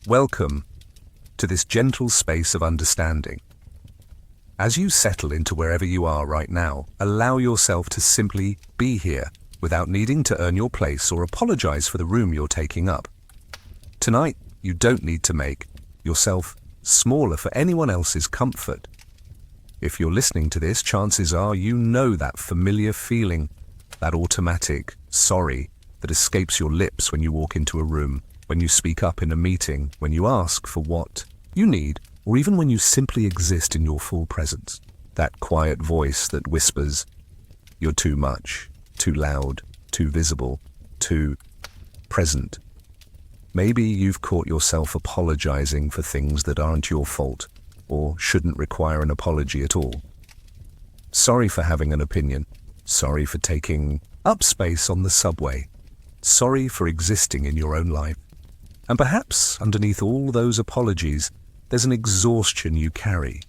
Welcome to this gentle space of understanding. As you settle into wherever you are right now, allow yourself to simply be here without needing to earn your place or apologize for the room you're taking up. Tonight, you don't need to make yourself smaller for anyone else's comfort. If you're listening to this, chances are you know that familiar feeling, that automatic sorry that escapes your lips when you walk into a room, when you speak up in a meeting, when you ask for what you need, or even when you simply exist in your full presence. That quiet voice that whispers, "You're too much, too loud, too visible, too present." Maybe you've caught yourself apologizing for things that aren't your fault, or shouldn't require an apology at all. Sorry for having an opinion. Sorry for taking up space on the subway. Sorry for existing in your own life. And perhaps underneath all those apologies, there's an exhaustion you carry.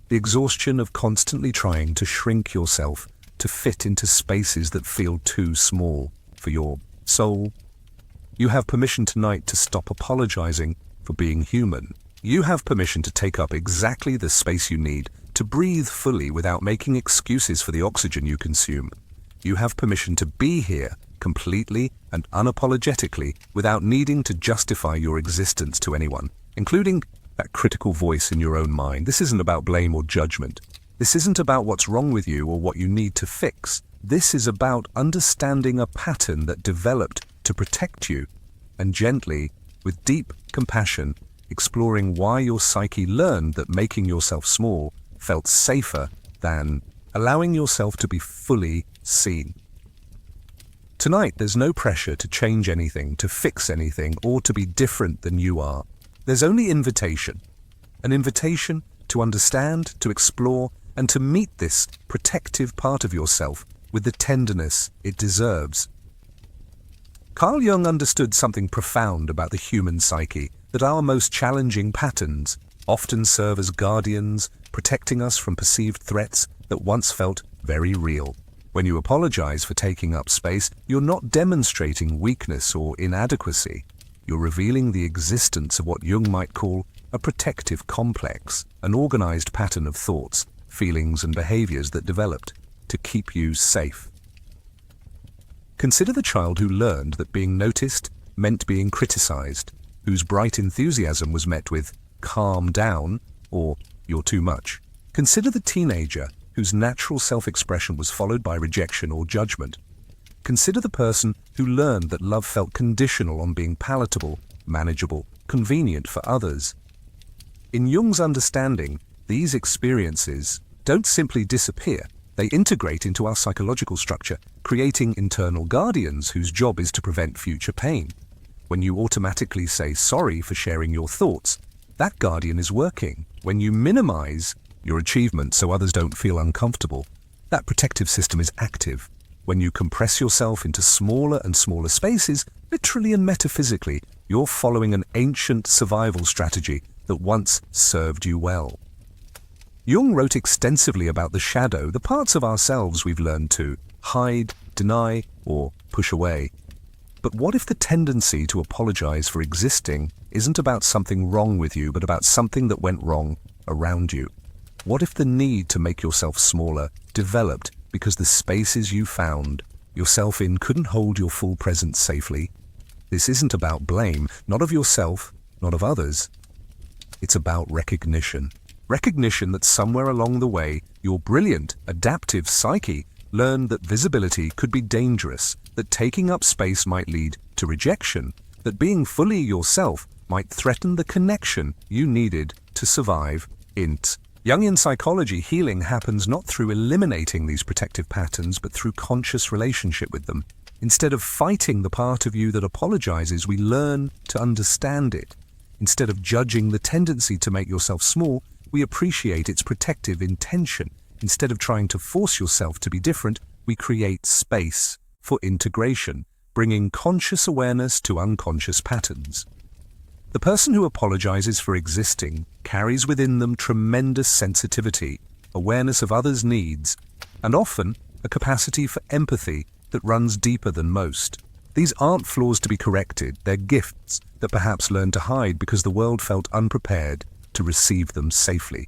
The exhaustion of constantly trying to shrink yourself to fit into spaces that feel too small for your soul. You have permission tonight to stop apologizing for being human. You have permission to take up exactly the space you need to breathe fully without making excuses for the oxygen you consume. You have permission to be here completely and unapologetically without needing to justify your existence to anyone, including that critical voice in your own mind. This isn't about blame or judgment. This isn't about what's wrong with you or what you need to fix. This is about understanding a pattern that developed to protect you and gently, with deep compassion, exploring why your psyche learned that making yourself small felt safer than allowing yourself to be fully seen. Tonight, there's no pressure to change anything, to fix anything, or to be different than you are. There's only invitation. An invitation to understand, to explore, and to meet this protective part of yourself with the tenderness it deserves. Carl Jung understood something profound about the human psyche, that our most challenging patterns often serve as guardians, protecting us from perceived threats that once felt very real. When you apologize for taking up space, you're not demonstrating weakness or inadequacy. You're revealing the existence of what Jung might call a protective complex, an organized pattern of thoughts, feelings, and behaviors that developed to keep you safe. Consider the child who learned that being noticed meant being criticized, whose bright enthusiasm was met with "calm down" or "you're too much." Consider the teenager whose natural self-expression was followed by rejection or judgment. Consider the person who learned that love felt conditional on being palatable, manageable, convenient for others. In Jung's understanding, these experiences don't simply disappear. They integrate into our psychological structure, creating internal guardians whose job is to prevent future pain. When you automatically say sorry for sharing your thoughts, that guardian is working. When you minimize your achievement so others don't feel uncomfortable, that protective system is active. When you compress yourself into smaller and smaller spaces, literally and metaphysically, you're following an ancient survival strategy that once served you well. Jung wrote extensively about the shadow, the parts of ourselves we've learned to hide, deny, or push away. But what if the tendency to apologize for existing isn't about something wrong with you, but about something that went wrong around you? What if the need to make yourself smaller developed because the spaces you found yourself in couldn't hold your full presence safely? This isn't about blame, not of yourself, not of others. It's about recognition. Recognition that somewhere along the way, your brilliant, adaptive psyche learned that visibility could be dangerous, that taking up space might lead to rejection, that being fully yourself might threaten the connection you needed to survive. Jungian psychology, healing happens not through eliminating these protective patterns, but through conscious relationship with them. Instead of fighting the part of you that apologizes, we learn to understand it. Instead of judging the tendency to make yourself small, we appreciate its protective intention. Instead of trying to force yourself to be different, we create space for integration, bringing conscious awareness to unconscious patterns. The person who apologizes for existing carries within them tremendous sensitivity, awareness of others' needs, and often a capacity for empathy that runs deeper than most. These aren't flaws to be corrected, they're gifts that perhaps learn to hide because the world felt unprepared to receive them safely.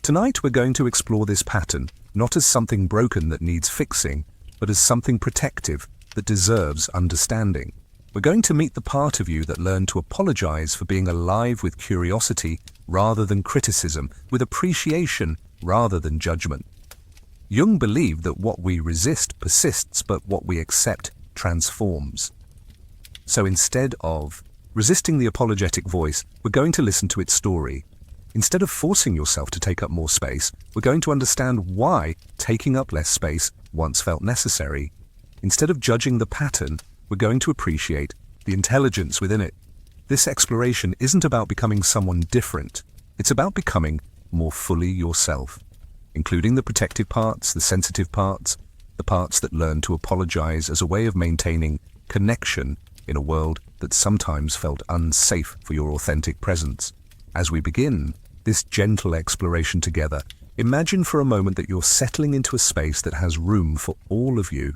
Tonight we're going to explore this pattern, not as something broken that needs fixing, but as something protective that deserves understanding. We're going to meet the part of you that learned to apologize for being alive with curiosity rather than criticism, with appreciation rather than judgment. Jung believed that what we resist persists, but what we accept transforms. So instead of resisting the apologetic voice, we're going to listen to its story. Instead of forcing yourself to take up more space, we're going to understand why taking up less space once felt necessary. Instead of judging the pattern, we're going to appreciate the intelligence within it. This exploration isn't about becoming someone different. It's about becoming more fully yourself, including the protective parts, the sensitive parts, the parts that learn to apologize as a way of maintaining connection in a world that sometimes felt unsafe for your authentic presence. As we begin this gentle exploration together, imagine for a moment that you're settling into a space that has room for all of you.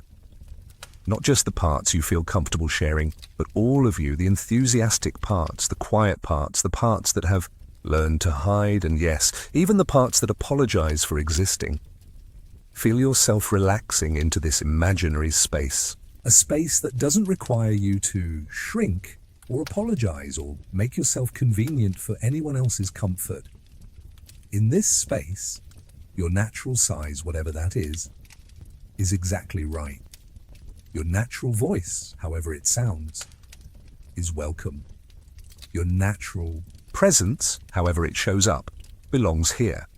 Not just the parts you feel comfortable sharing, but all of you, the enthusiastic parts, the quiet parts, the parts that have learned to hide, and yes, even the parts that apologize for existing. Feel yourself relaxing into this imaginary space. A space that doesn't require you to shrink or apologize or make yourself convenient for anyone else's comfort. In this space, your natural size, whatever that is exactly right. Your natural voice, however it sounds, is welcome. Your natural presence, however it shows up, belongs here.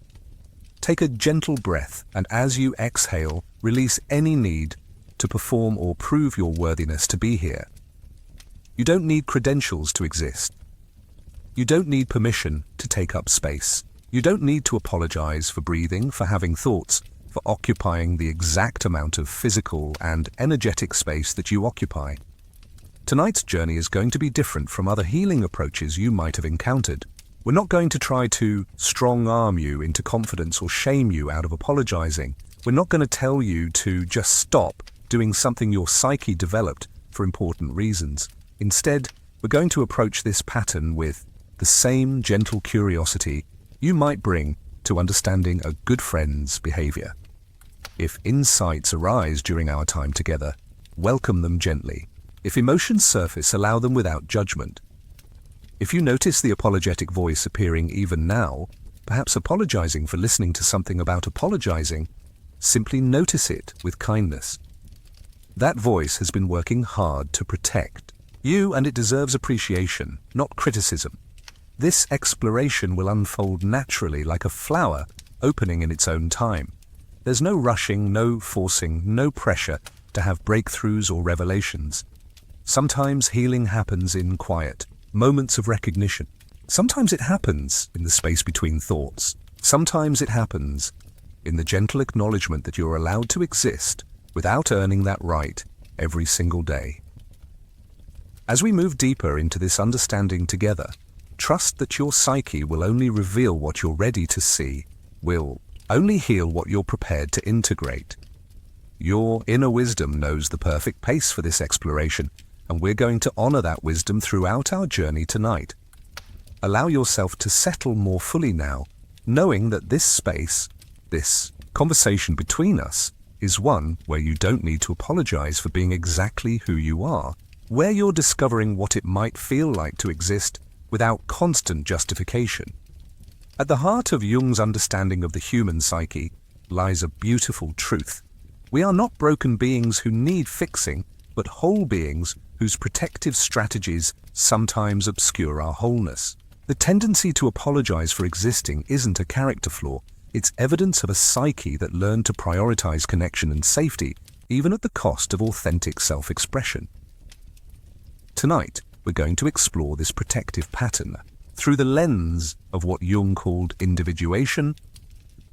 Take a gentle breath, and as you exhale, release any need to perform or prove your worthiness to be here. You don't need credentials to exist. You don't need permission to take up space. You don't need to apologize for breathing, for having thoughts, for occupying the exact amount of physical and energetic space that you occupy. Tonight's journey is going to be different from other healing approaches you might have encountered. We're not going to try to strong-arm you into confidence or shame you out of apologizing. We're not going to tell you to just stop doing something your psyche developed for important reasons. Instead, we're going to approach this pattern with the same gentle curiosity you might bring to understanding a good friend's behavior. If insights arise during our time together, welcome them gently. If emotions surface, allow them without judgment. If you notice the apologetic voice appearing even now, perhaps apologizing for listening to something about apologizing, simply notice it with kindness. That voice has been working hard to protect you, and it deserves appreciation, not criticism. This exploration will unfold naturally like a flower opening in its own time. There's no rushing, no forcing, no pressure to have breakthroughs or revelations. Sometimes healing happens in quiet, moments of recognition. Sometimes it happens in the space between thoughts. Sometimes it happens in the gentle acknowledgement that you're allowed to exist without earning that right every single day. As we move deeper into this understanding together, trust that your psyche will only reveal what you're ready to see, will only heal what you're prepared to integrate. Your inner wisdom knows the perfect pace for this exploration, and we're going to honor that wisdom throughout our journey tonight. Allow yourself to settle more fully now, knowing that this space, this conversation between us, is one where you don't need to apologize for being exactly who you are, where you're discovering what it might feel like to exist without constant justification. At the heart of Jung's understanding of the human psyche lies a beautiful truth. We are not broken beings who need fixing, but whole beings whose protective strategies sometimes obscure our wholeness. The tendency to apologize for existing isn't a character flaw, it's evidence of a psyche that learned to prioritize connection and safety, even at the cost of authentic self-expression. Tonight, we're going to explore this protective pattern through the lens of what Jung called individuation,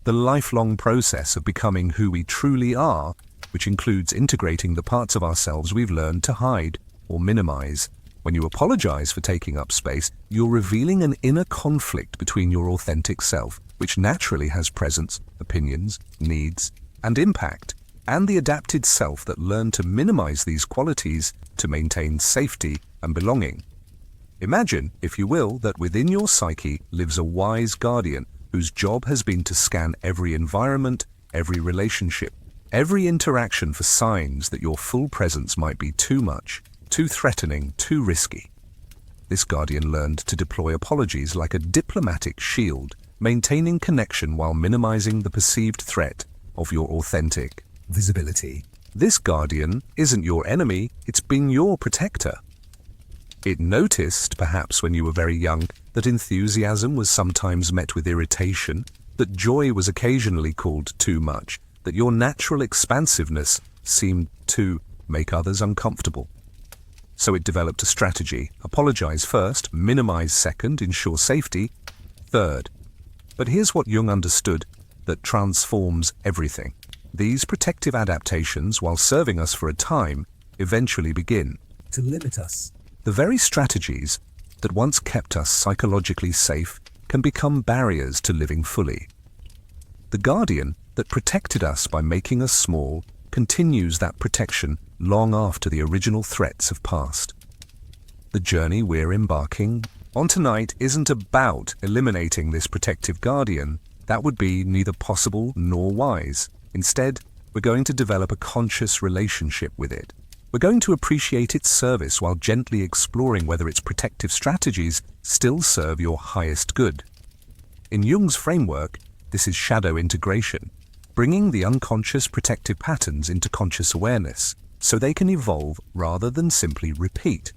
the lifelong process of becoming who we truly are, which includes integrating the parts of ourselves we've learned to hide or minimize. When you apologize for taking up space, you're revealing an inner conflict between your authentic self, which naturally has presence, opinions, needs, and impact. and the adapted self that learn to minimize these qualities to maintain safety and belonging. Imagine, if you will, that within your psyche lives a wise guardian whose job has been to scan every environment, every relationship, every interaction for signs that your full presence might be too much, too threatening, too risky. This guardian learned to deploy apologies like a diplomatic shield, maintaining connection while minimizing the perceived threat of your authentic visibility. This guardian isn't your enemy, it's been your protector. It noticed, perhaps when you were very young, that enthusiasm was sometimes met with irritation, that joy was occasionally called too much, that your natural expansiveness seemed to make others uncomfortable. So it developed a strategy: apologize first, minimize second, ensure safety third. But here's what Jung understood that transforms everything. These protective adaptations, while serving us for a time, eventually begin to limit us. The very strategies that once kept us psychologically safe can become barriers to living fully. The guardian that protected us by making us small continues that protection long after the original threats have passed. The journey we're embarking on tonight isn't about eliminating this protective guardian. That would be neither possible nor wise. Instead, we're going to develop a conscious relationship with it. We're going to appreciate its service while gently exploring whether its protective strategies still serve your highest good. In Jung's framework, this is shadow integration, bringing the unconscious protective patterns into conscious awareness so they can evolve rather than simply repeat.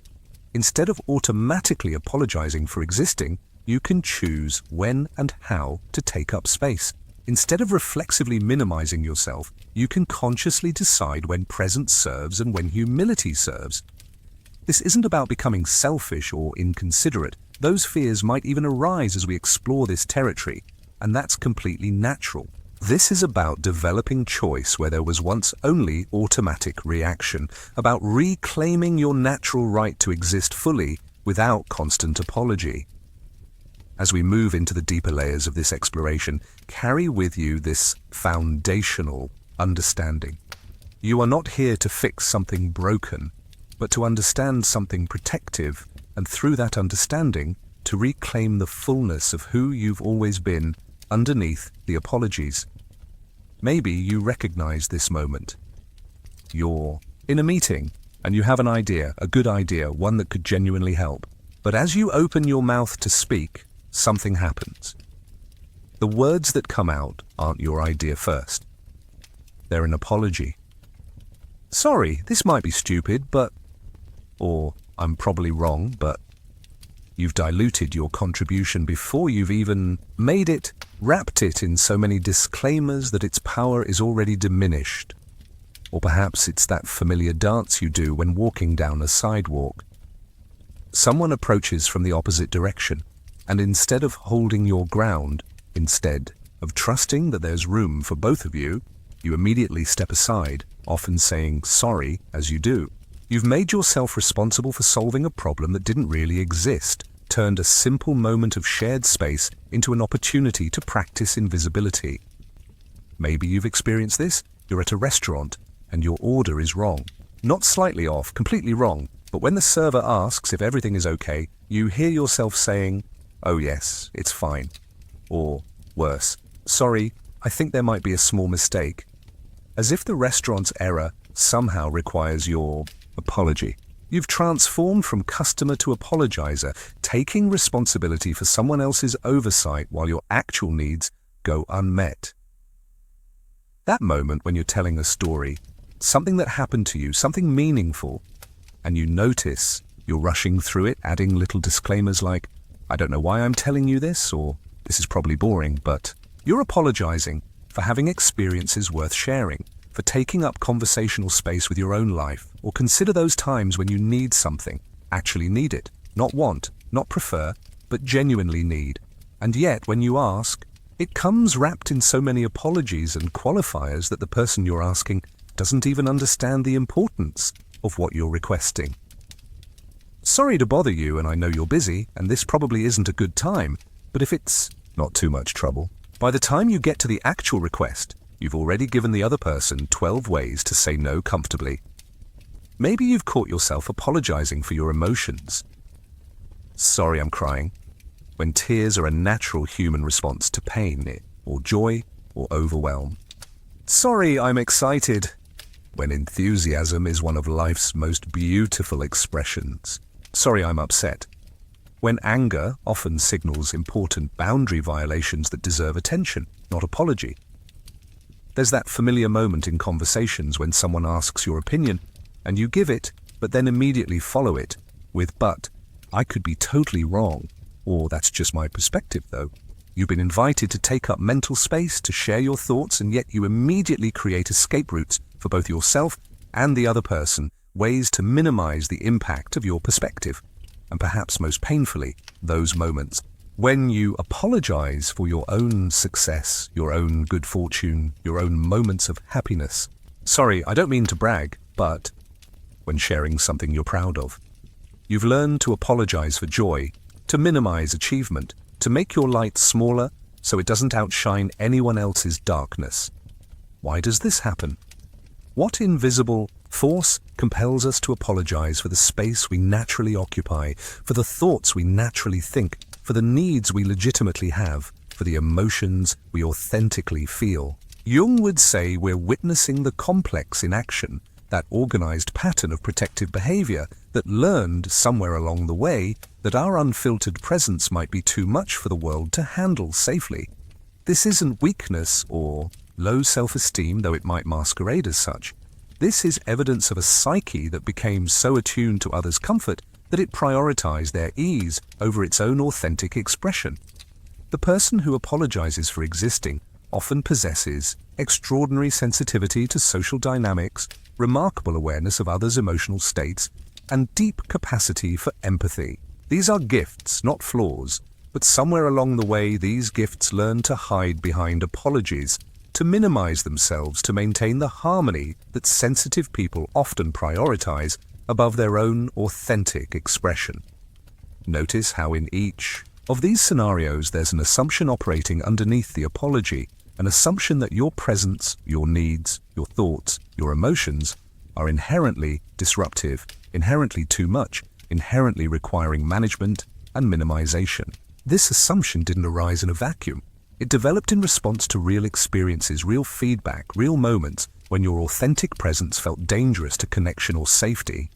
Instead of automatically apologizing for existing, you can choose when and how to take up space. Instead of reflexively minimizing yourself, you can consciously decide when presence serves and when humility serves. This isn't about becoming selfish or inconsiderate. Those fears might even arise as we explore this territory, and that's completely natural. This is about developing choice where there was once only automatic reaction, about reclaiming your natural right to exist fully without constant apology. As we move into the deeper layers of this exploration, carry with you this foundational understanding. You are not here to fix something broken, but to understand something protective, and through that understanding, to reclaim the fullness of who you've always been underneath the apologies. Maybe you recognize this moment. You're in a meeting, and you have an idea, a good idea, one that could genuinely help. But as you open your mouth to speak, something happens. The words that come out aren't your idea first. They're an apology. Sorry, this might be stupid, but... Or, I'm probably wrong, but... You've diluted your contribution before you've even made it, wrapped it in so many disclaimers that its power is already diminished. Or perhaps it's that familiar dance you do when walking down a sidewalk. Someone approaches from the opposite direction, and instead of holding your ground, instead of trusting that there's room for both of you, you immediately step aside, often saying sorry as you do. You've made yourself responsible for solving a problem that didn't really exist, turned a simple moment of shared space into an opportunity to practice invisibility. Maybe you've experienced this. You're at a restaurant and your order is wrong. Not slightly off, completely wrong, but when the server asks if everything is okay, you hear yourself saying, "Oh yes, it's fine." Or, worse, "Sorry, I think there might be a small mistake." As if the restaurant's error somehow requires your apology. You've transformed from customer to apologizer, taking responsibility for someone else's oversight while your actual needs go unmet. That moment when you're telling a story, something that happened to you, something meaningful, and you notice you're rushing through it, adding little disclaimers like, "I don't know why I'm telling you this," or "This is probably boring," but you're apologizing for having experiences worth sharing, for taking up conversational space with your own life, or consider those times when you need something, actually need it, not want, not prefer, but genuinely need. And yet, when you ask, it comes wrapped in so many apologies and qualifiers that the person you're asking doesn't even understand the importance of what you're requesting. Sorry to bother you, and I know you're busy, and this probably isn't a good time, but if it's not too much trouble, by the time you get to the actual request, you've already given the other person 12 ways to say no comfortably. Maybe you've caught yourself apologizing for your emotions. Sorry, I'm crying, when tears are a natural human response to pain or joy or overwhelm. Sorry, I'm excited, when enthusiasm is one of life's most beautiful expressions. Sorry, I'm upset, when anger often signals important boundary violations that deserve attention, not apology. There's that familiar moment in conversations when someone asks your opinion, and you give it, but then immediately follow it with, "But I could be totally wrong," or "That's just my perspective, though." You've been invited to take up mental space to share your thoughts, and yet you immediately create escape routes for both yourself and the other person, ways to minimize the impact of your perspective. And perhaps most painfully, those moments when you apologize for your own success, your own good fortune, your own moments of happiness. Sorry, I don't mean to brag, but when sharing something you're proud of. You've learned to apologize for joy, to minimize achievement, to make your light smaller so it doesn't outshine anyone else's darkness. Why does this happen? What invisible force compels us to apologize for the space we naturally occupy, for the thoughts we naturally think, for the needs we legitimately have, for the emotions we authentically feel? Jung would say we're witnessing the complex in action, that organized pattern of protective behavior that learned somewhere along the way that our unfiltered presence might be too much for the world to handle safely. This isn't weakness or low self-esteem, though it might masquerade as such. This is evidence of a psyche that became so attuned to others' comfort that it prioritized their ease over its own authentic expression. The person who apologizes for existing often possesses extraordinary sensitivity to social dynamics, remarkable awareness of others' emotional states, and deep capacity for empathy. These are gifts, not flaws, but somewhere along the way these gifts learn to hide behind apologies, to minimize themselves to maintain the harmony that sensitive people often prioritize above their own authentic expression. Notice how in each of these scenarios there's an assumption operating underneath the apology, an assumption that your presence, your needs, your thoughts, your emotions are inherently disruptive, inherently too much, inherently requiring management and minimization. This assumption didn't arise in a vacuum. It developed in response to real experiences, real feedback, real moments when your authentic presence felt dangerous to connection or safety.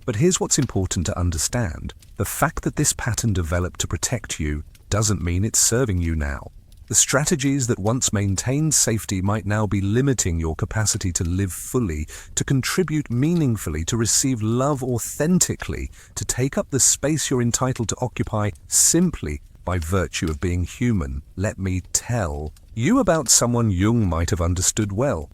But here's what's important to understand. The fact that this pattern developed to protect you doesn't mean it's serving you now. The strategies that once maintained safety might now be limiting your capacity to live fully, to contribute meaningfully, to receive love authentically, to take up the space you're entitled to occupy simply by virtue of being human. Let me tell you about someone Jung might have understood well.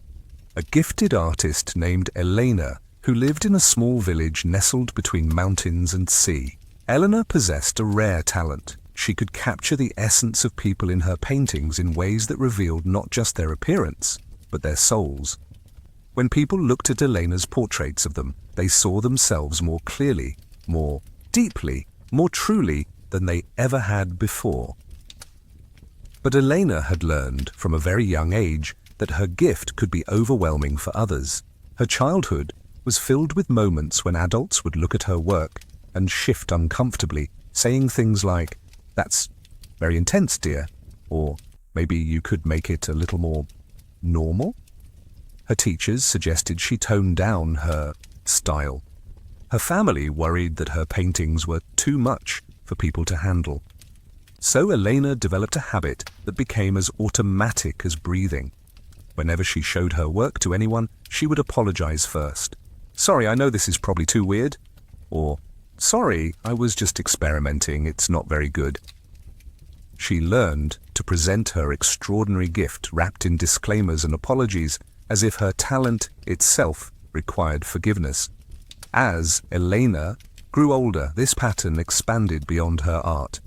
A gifted artist named Elena, who lived in a small village nestled between mountains and sea. Elena possessed a rare talent. She could capture the essence of people in her paintings in ways that revealed not just their appearance, but their souls. When people looked at Elena's portraits of them, they saw themselves more clearly, more deeply, more truly than they ever had before. But Elena had learned from a very young age that her gift could be overwhelming for others. Her childhood was filled with moments when adults would look at her work and shift uncomfortably, saying things like, "That's very intense, dear," or "Maybe you could make it a little more normal." Her teachers suggested she tone down her style. Her family worried that her paintings were too much for people to handle. So Elena developed a habit that became as automatic as breathing. Whenever she showed her work to anyone, she would apologize first. "Sorry, I know this is probably too weird," or "Sorry, I was just experimenting, it's not very good." She learned to present her extraordinary gift wrapped in disclaimers and apologies as if her talent itself required forgiveness. As Elena grew older, this pattern expanded beyond her art.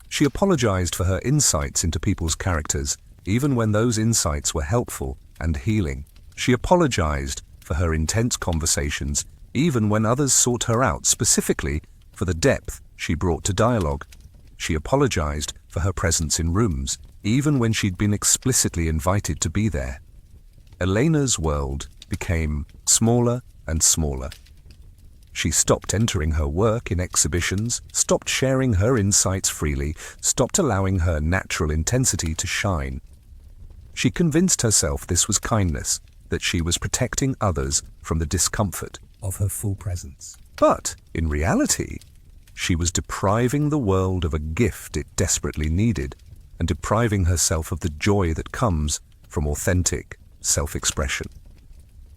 She apologized for her insights into people's characters, even when those insights were helpful and healing. She apologized for her intense conversations, even when others sought her out specifically for the depth she brought to dialogue. She apologized for her presence in rooms, even when she'd been explicitly invited to be there. Elena's world became smaller and smaller. She stopped entering her work in exhibitions, stopped sharing her insights freely, stopped allowing her natural intensity to shine. She convinced herself this was kindness, that she was protecting others from the discomfort of her full presence. But, in reality, she was depriving the world of a gift it desperately needed, and depriving herself of the joy that comes from authentic self-expression.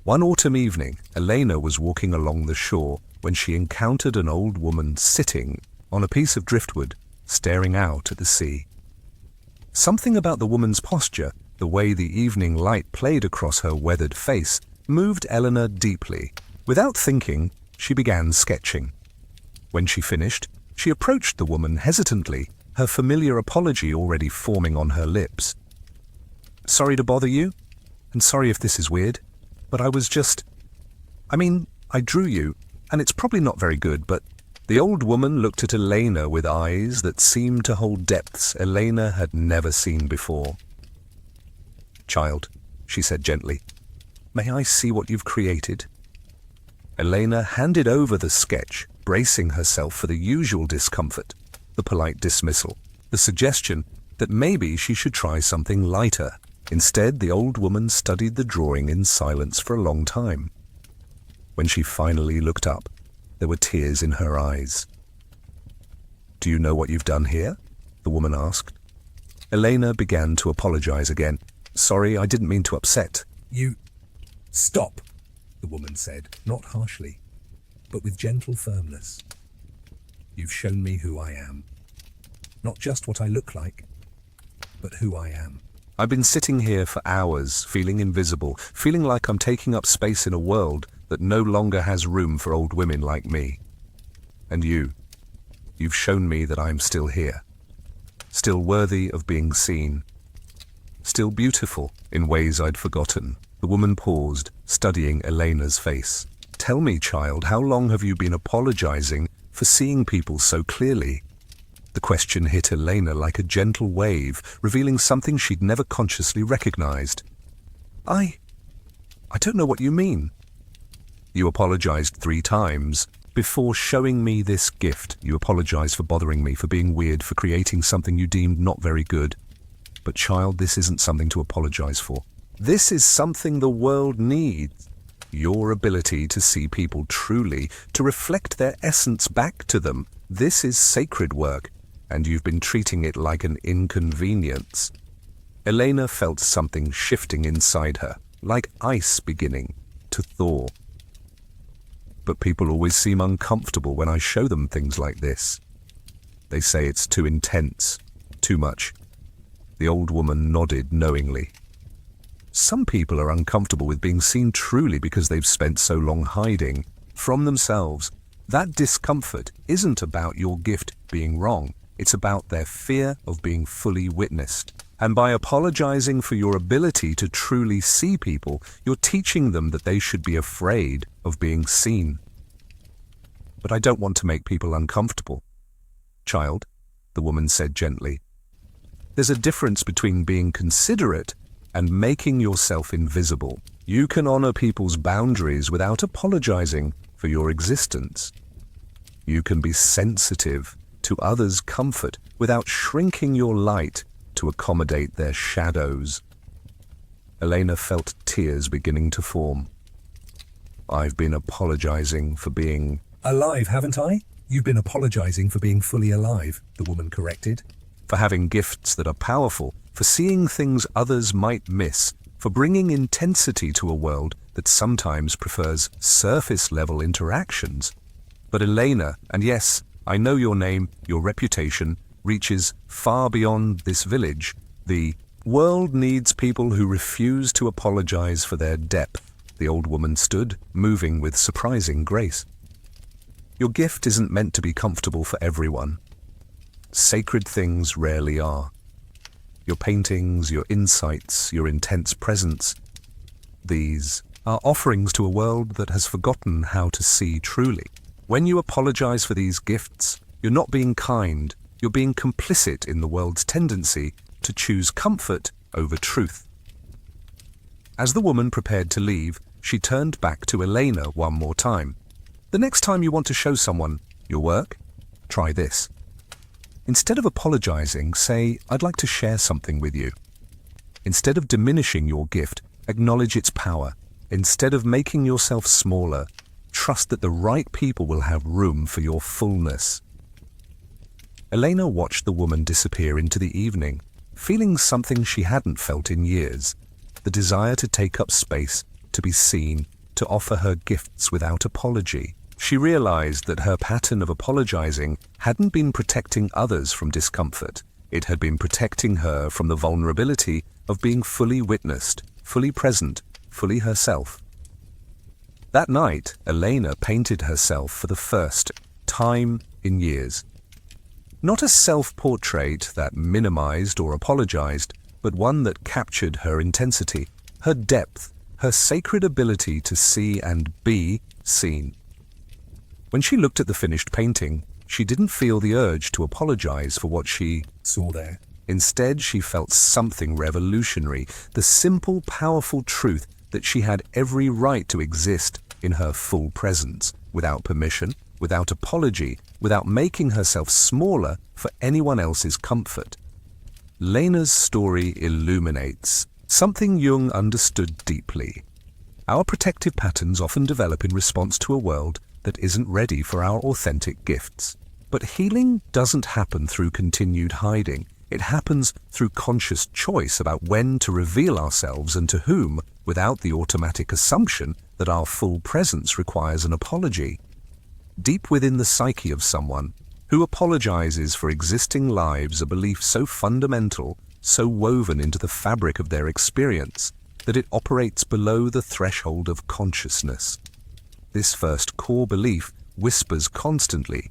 One autumn evening, Elena was walking along the shore when she encountered an old woman sitting on a piece of driftwood, staring out at the sea. Something about the woman's posture, the way the evening light played across her weathered face, moved Elena deeply. Without thinking, she began sketching. When she finished, she approached the woman hesitantly, her familiar apology already forming on her lips. "Sorry to bother you, and sorry if this is weird, but I drew you, and it's probably not very good, but..." The old woman looked at Elena with eyes that seemed to hold depths Elena had never seen before. "Child," she said gently, "may I see what you've created?" Elena handed over the sketch, bracing herself for the usual discomfort, the polite dismissal, the suggestion that maybe she should try something lighter. Instead, the old woman studied the drawing in silence for a long time. When she finally looked up, there were tears in her eyes. "Do you know what you've done here?" the woman asked. Elena began to apologize again. "Sorry, I didn't mean to upset." "You... Stop," the woman said, not harshly, but with gentle firmness. "You've shown me who I am. Not just what I look like, but who I am. I've been sitting here for hours, feeling invisible, feeling like I'm taking up space in a world that no longer has room for old women like me. And you've shown me that I'm still here, still worthy of being seen, still beautiful in ways I'd forgotten." The woman paused, studying Elena's face. "Tell me, child, how long have you been apologizing for seeing people so clearly?" The question hit Elena like a gentle wave, revealing something she'd never consciously recognized. I don't know what you mean." "You apologized 3 times. Before showing me this gift, you apologized for bothering me, for being weird, for creating something you deemed not very good. But child, this isn't something to apologize for. This is something the world needs. Your ability to see people truly, to reflect their essence back to them. This is sacred work, and you've been treating it like an inconvenience." Elena felt something shifting inside her, like ice beginning to thaw. "But people always seem uncomfortable when I show them things like this. They say it's too intense, too much." The old woman nodded knowingly. "Some people are uncomfortable with being seen truly because they've spent so long hiding from themselves. That discomfort isn't about your gift being wrong. It's about their fear of being fully witnessed. And by apologizing for your ability to truly see people, you're teaching them that they should be afraid of being seen." "But I don't want to make people uncomfortable." "Child," the woman said gently, "there's a difference between being considerate and making yourself invisible. You can honor people's boundaries without apologizing for your existence. You can be sensitive to others' comfort without shrinking your light to accommodate their shadows." Elena felt tears beginning to form. "I've been apologizing for being alive, haven't I?" "You've been apologizing for being fully alive," the woman corrected. "For having gifts that are powerful, for seeing things others might miss, for bringing intensity to a world that sometimes prefers surface-level interactions. But Elena, and yes, I know your name, your reputation, reaches far beyond this village. The world needs people who refuse to apologize for their depth." The old woman stood, moving with surprising grace. "Your gift isn't meant to be comfortable for everyone. Sacred things rarely are. Your paintings, your insights, your intense presence, these are offerings to a world that has forgotten how to see truly. When you apologize for these gifts, you're not being kind, you're being complicit in the world's tendency to choose comfort over truth." As the woman prepared to leave, she turned back to Elena one more time. The next time you want to show someone your work, try this. Instead of apologizing, say, "I'd like to share something with you." Instead of diminishing your gift, acknowledge its power. Instead of making yourself smaller, trust that the right people will have room for your fullness. Elena watched the woman disappear into the evening, feeling something she hadn't felt in years, the desire to take up space, to be seen, to offer her gifts without apology. She realized that her pattern of apologizing hadn't been protecting others from discomfort. It had been protecting her from the vulnerability of being fully witnessed, fully present, fully herself. That night, Elena painted herself for the first time in years. Not a self-portrait that minimized or apologized, but one that captured her intensity, her depth, her sacred ability to see and be seen. When she looked at the finished painting, she didn't feel the urge to apologize for what she saw there. Instead, she felt something revolutionary, the simple, powerful truth that she had every right to exist in her full presence, without permission, without apology, without making herself smaller for anyone else's comfort. Lena's story illuminates something Jung understood deeply. Our protective patterns often develop in response to a world that isn't ready for our authentic gifts. But healing doesn't happen through continued hiding. It happens through conscious choice about when to reveal ourselves and to whom, without the automatic assumption that our full presence requires an apology. Deep within the psyche of someone who apologizes for existing lives a belief so fundamental, so woven into the fabric of their experience, that it operates below the threshold of consciousness. This first core belief whispers constantly,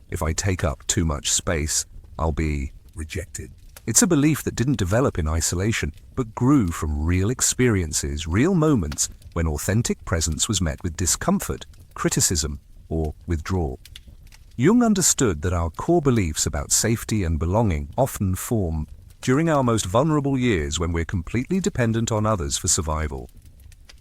"If I take up too much space, I'll be rejected." It's a belief that didn't develop in isolation, but grew from real experiences, real moments when authentic presence was met with discomfort, criticism, or withdrawal. Jung understood that our core beliefs about safety and belonging often form during our most vulnerable years when we're completely dependent on others for survival.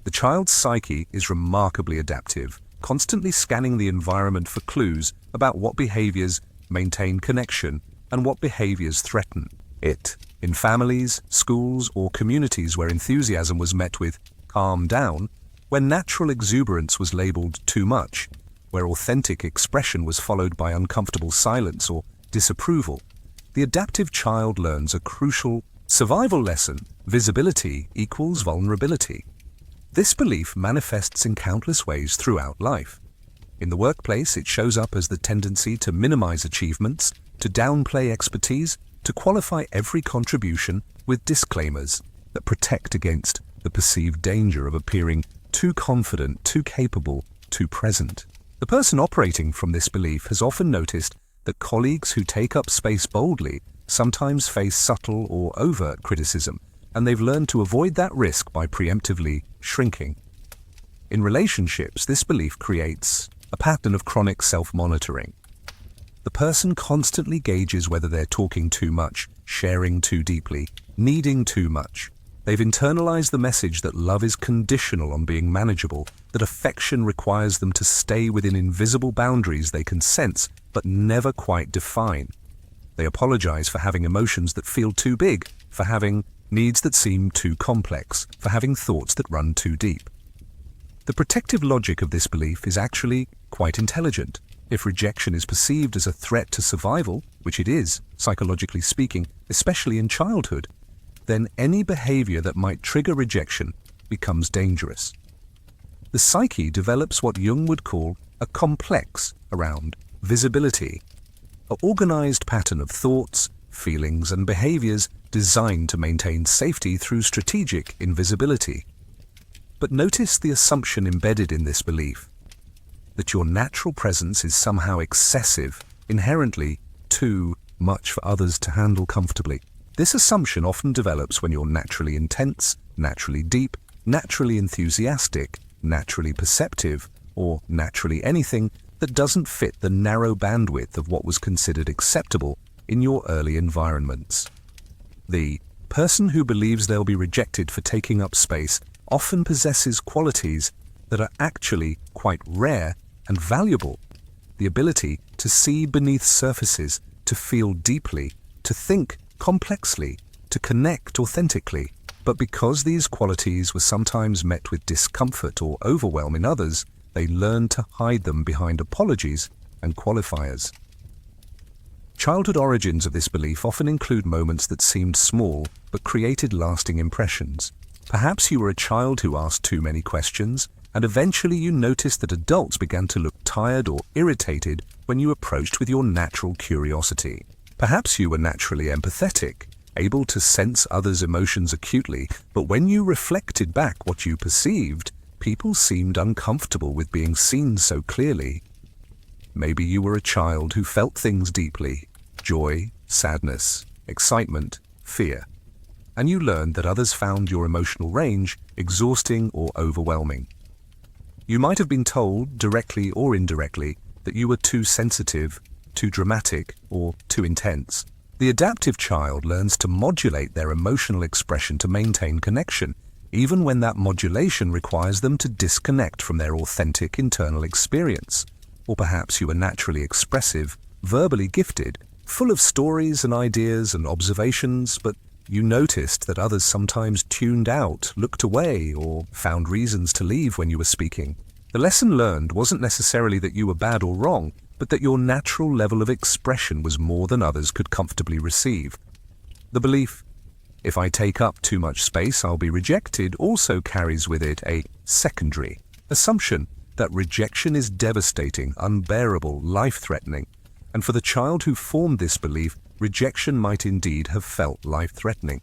The child's psyche is remarkably adaptive, constantly scanning the environment for clues about what behaviors maintain connection and what behaviors threaten it. In families, schools, or communities where enthusiasm was met with "calm down," where natural exuberance was labeled too much, where authentic expression was followed by uncomfortable silence or disapproval, the adaptive child learns a crucial survival lesson: visibility equals vulnerability. This belief manifests in countless ways throughout life. In the workplace, it shows up as the tendency to minimize achievements, to downplay expertise, to qualify every contribution with disclaimers that protect against the perceived danger of appearing too confident, too capable, too present. The person operating from this belief has often noticed that colleagues who take up space boldly sometimes face subtle or overt criticism, and they've learned to avoid that risk by preemptively shrinking. In relationships, this belief creates a pattern of chronic self-monitoring. The person constantly gauges whether they're talking too much, sharing too deeply, needing too much. They've internalized the message that love is conditional on being manageable, that affection requires them to stay within invisible boundaries they can sense but never quite define. They apologize for having emotions that feel too big, for having needs that seem too complex, for having thoughts that run too deep. The protective logic of this belief is actually quite intelligent. If rejection is perceived as a threat to survival, which it is, psychologically speaking, especially in childhood, then any behavior that might trigger rejection becomes dangerous. The psyche develops what Jung would call a complex around visibility, an organized pattern of thoughts, feelings, and behaviors designed to maintain safety through strategic invisibility. But notice the assumption embedded in this belief, that your natural presence is somehow excessive, inherently too much for others to handle comfortably. This assumption often develops when you're naturally intense, naturally deep, naturally enthusiastic, naturally perceptive, or naturally anything that doesn't fit the narrow bandwidth of what was considered acceptable in your early environments. The person who believes they'll be rejected for taking up space often possesses qualities that are actually quite rare and valuable. The ability to see beneath surfaces, to feel deeply, to think complexly, to connect authentically. But because these qualities were sometimes met with discomfort or overwhelm in others, they learned to hide them behind apologies and qualifiers. Childhood origins of this belief often include moments that seemed small but created lasting impressions. Perhaps you were a child who asked too many questions, and eventually you noticed that adults began to look tired or irritated when you approached with your natural curiosity. Perhaps you were naturally empathetic, able to sense others' emotions acutely, but when you reflected back what you perceived, people seemed uncomfortable with being seen so clearly. Maybe you were a child who felt things deeply: joy, sadness, excitement, fear. And you learned that others found your emotional range exhausting or overwhelming. You might have been told, directly or indirectly, that you were too sensitive, too dramatic, or too intense. The adaptive child learns to modulate their emotional expression to maintain connection, even when that modulation requires them to disconnect from their authentic internal experience. Or perhaps you were naturally expressive, verbally gifted, full of stories and ideas and observations, but you noticed that others sometimes tuned out, looked away, or found reasons to leave when you were speaking. The lesson learned wasn't necessarily that you were bad or wrong, but that your natural level of expression was more than others could comfortably receive. The belief, if I take up too much space, I'll be rejected, also carries with it a secondary assumption that rejection is devastating, unbearable, life-threatening. And for the child who formed this belief, rejection might indeed have felt life-threatening.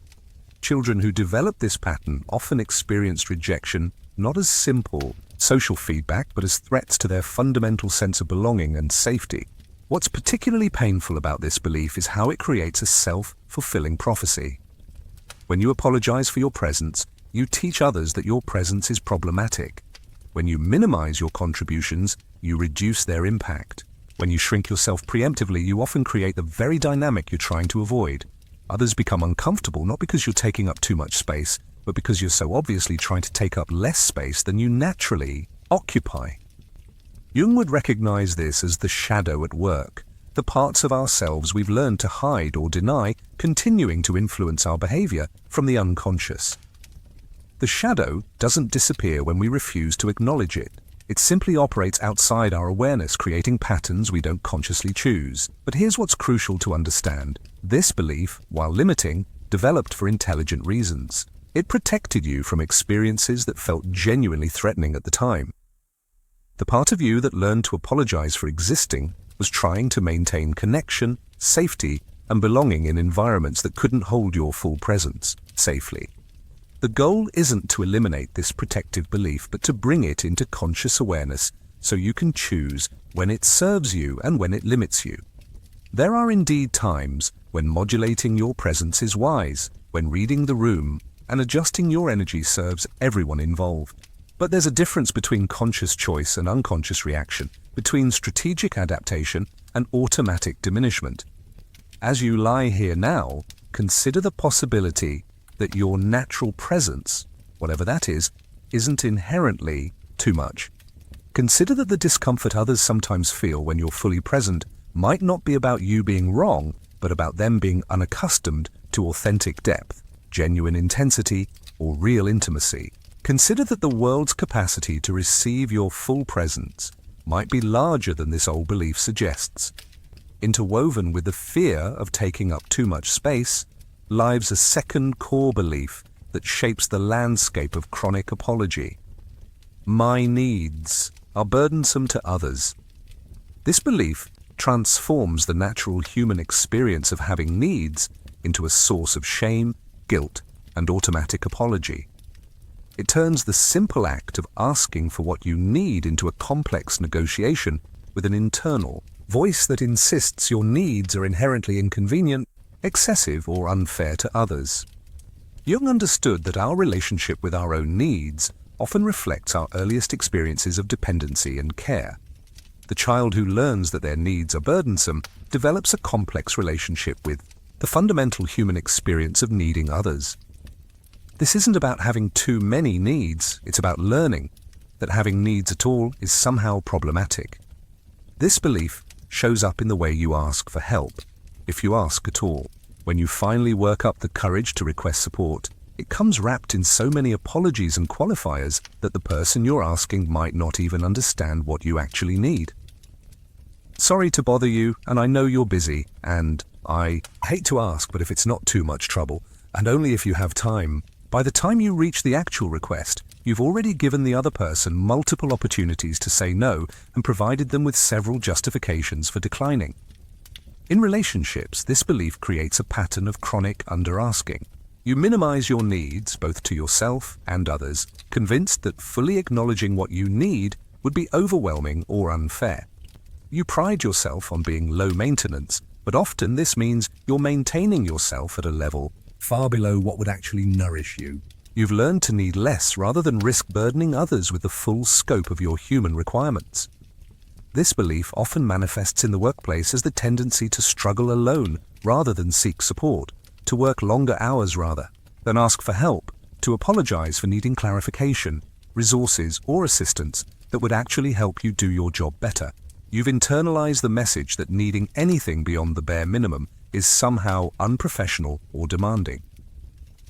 Children who develop this pattern often experienced rejection not as simple social feedback, but as threats to their fundamental sense of belonging and safety. What's particularly painful about this belief is how it creates a self-fulfilling prophecy. When you apologize for your presence, you teach others that your presence is problematic. When you minimize your contributions, you reduce their impact. When you shrink yourself preemptively, you often create the very dynamic you're trying to avoid. Others become uncomfortable not because you're taking up too much space, but because you're so obviously trying to take up less space than you naturally occupy. Jung would recognize this as the shadow at work, the parts of ourselves we've learned to hide or deny, continuing to influence our behavior from the unconscious. The shadow doesn't disappear when we refuse to acknowledge it. It simply operates outside our awareness, creating patterns we don't consciously choose. But here's what's crucial to understand. This belief, while limiting, developed for intelligent reasons. It protected you from experiences that felt genuinely threatening at the time. The part of you that learned to apologize for existing was trying to maintain connection, safety, and belonging in environments that couldn't hold your full presence safely. The goal isn't to eliminate this protective belief, but to bring it into conscious awareness so you can choose when it serves you and when it limits you. There are indeed times when modulating your presence is wise, when reading the room and adjusting your energy serves everyone involved. But there's a difference between conscious choice and unconscious reaction, between strategic adaptation and automatic diminishment. As you lie here now, consider the possibility that your natural presence, whatever that is, isn't inherently too much. Consider that the discomfort others sometimes feel when you're fully present might not be about you being wrong, but about them being unaccustomed to authentic depth, genuine intensity, or real intimacy. Consider that the world's capacity to receive your full presence might be larger than this old belief suggests. Interwoven with the fear of taking up too much space lies a second core belief that shapes the landscape of chronic apology. My needs are burdensome to others. This belief transforms the natural human experience of having needs into a source of shame, guilt, and automatic apology. It turns the simple act of asking for what you need into a complex negotiation with an internal voice that insists your needs are inherently inconvenient, excessive, or unfair to others. Jung understood that our relationship with our own needs often reflects our earliest experiences of dependency and care. The child who learns that their needs are burdensome develops a complex relationship with the fundamental human experience of needing others. This isn't about having too many needs, it's about learning that having needs at all is somehow problematic. This belief shows up in the way you ask for help, if you ask at all. When you finally work up the courage to request support, it comes wrapped in so many apologies and qualifiers that the person you're asking might not even understand what you actually need. Sorry to bother you, and I know you're busy, and I hate to ask, but if it's not too much trouble, and only if you have time, by the time you reach the actual request, you've already given the other person multiple opportunities to say no and provided them with several justifications for declining. In relationships, this belief creates a pattern of chronic under-asking. You minimize your needs, both to yourself and others, convinced that fully acknowledging what you need would be overwhelming or unfair. You pride yourself on being low maintenance, but often this means you're maintaining yourself at a level far below what would actually nourish you. You've learned to need less rather than risk burdening others with the full scope of your human requirements. This belief often manifests in the workplace as the tendency to struggle alone rather than seek support, to work longer hours rather than ask for help, to apologize for needing clarification, resources, or assistance that would actually help you do your job better. You've internalized the message that needing anything beyond the bare minimum is somehow unprofessional or demanding.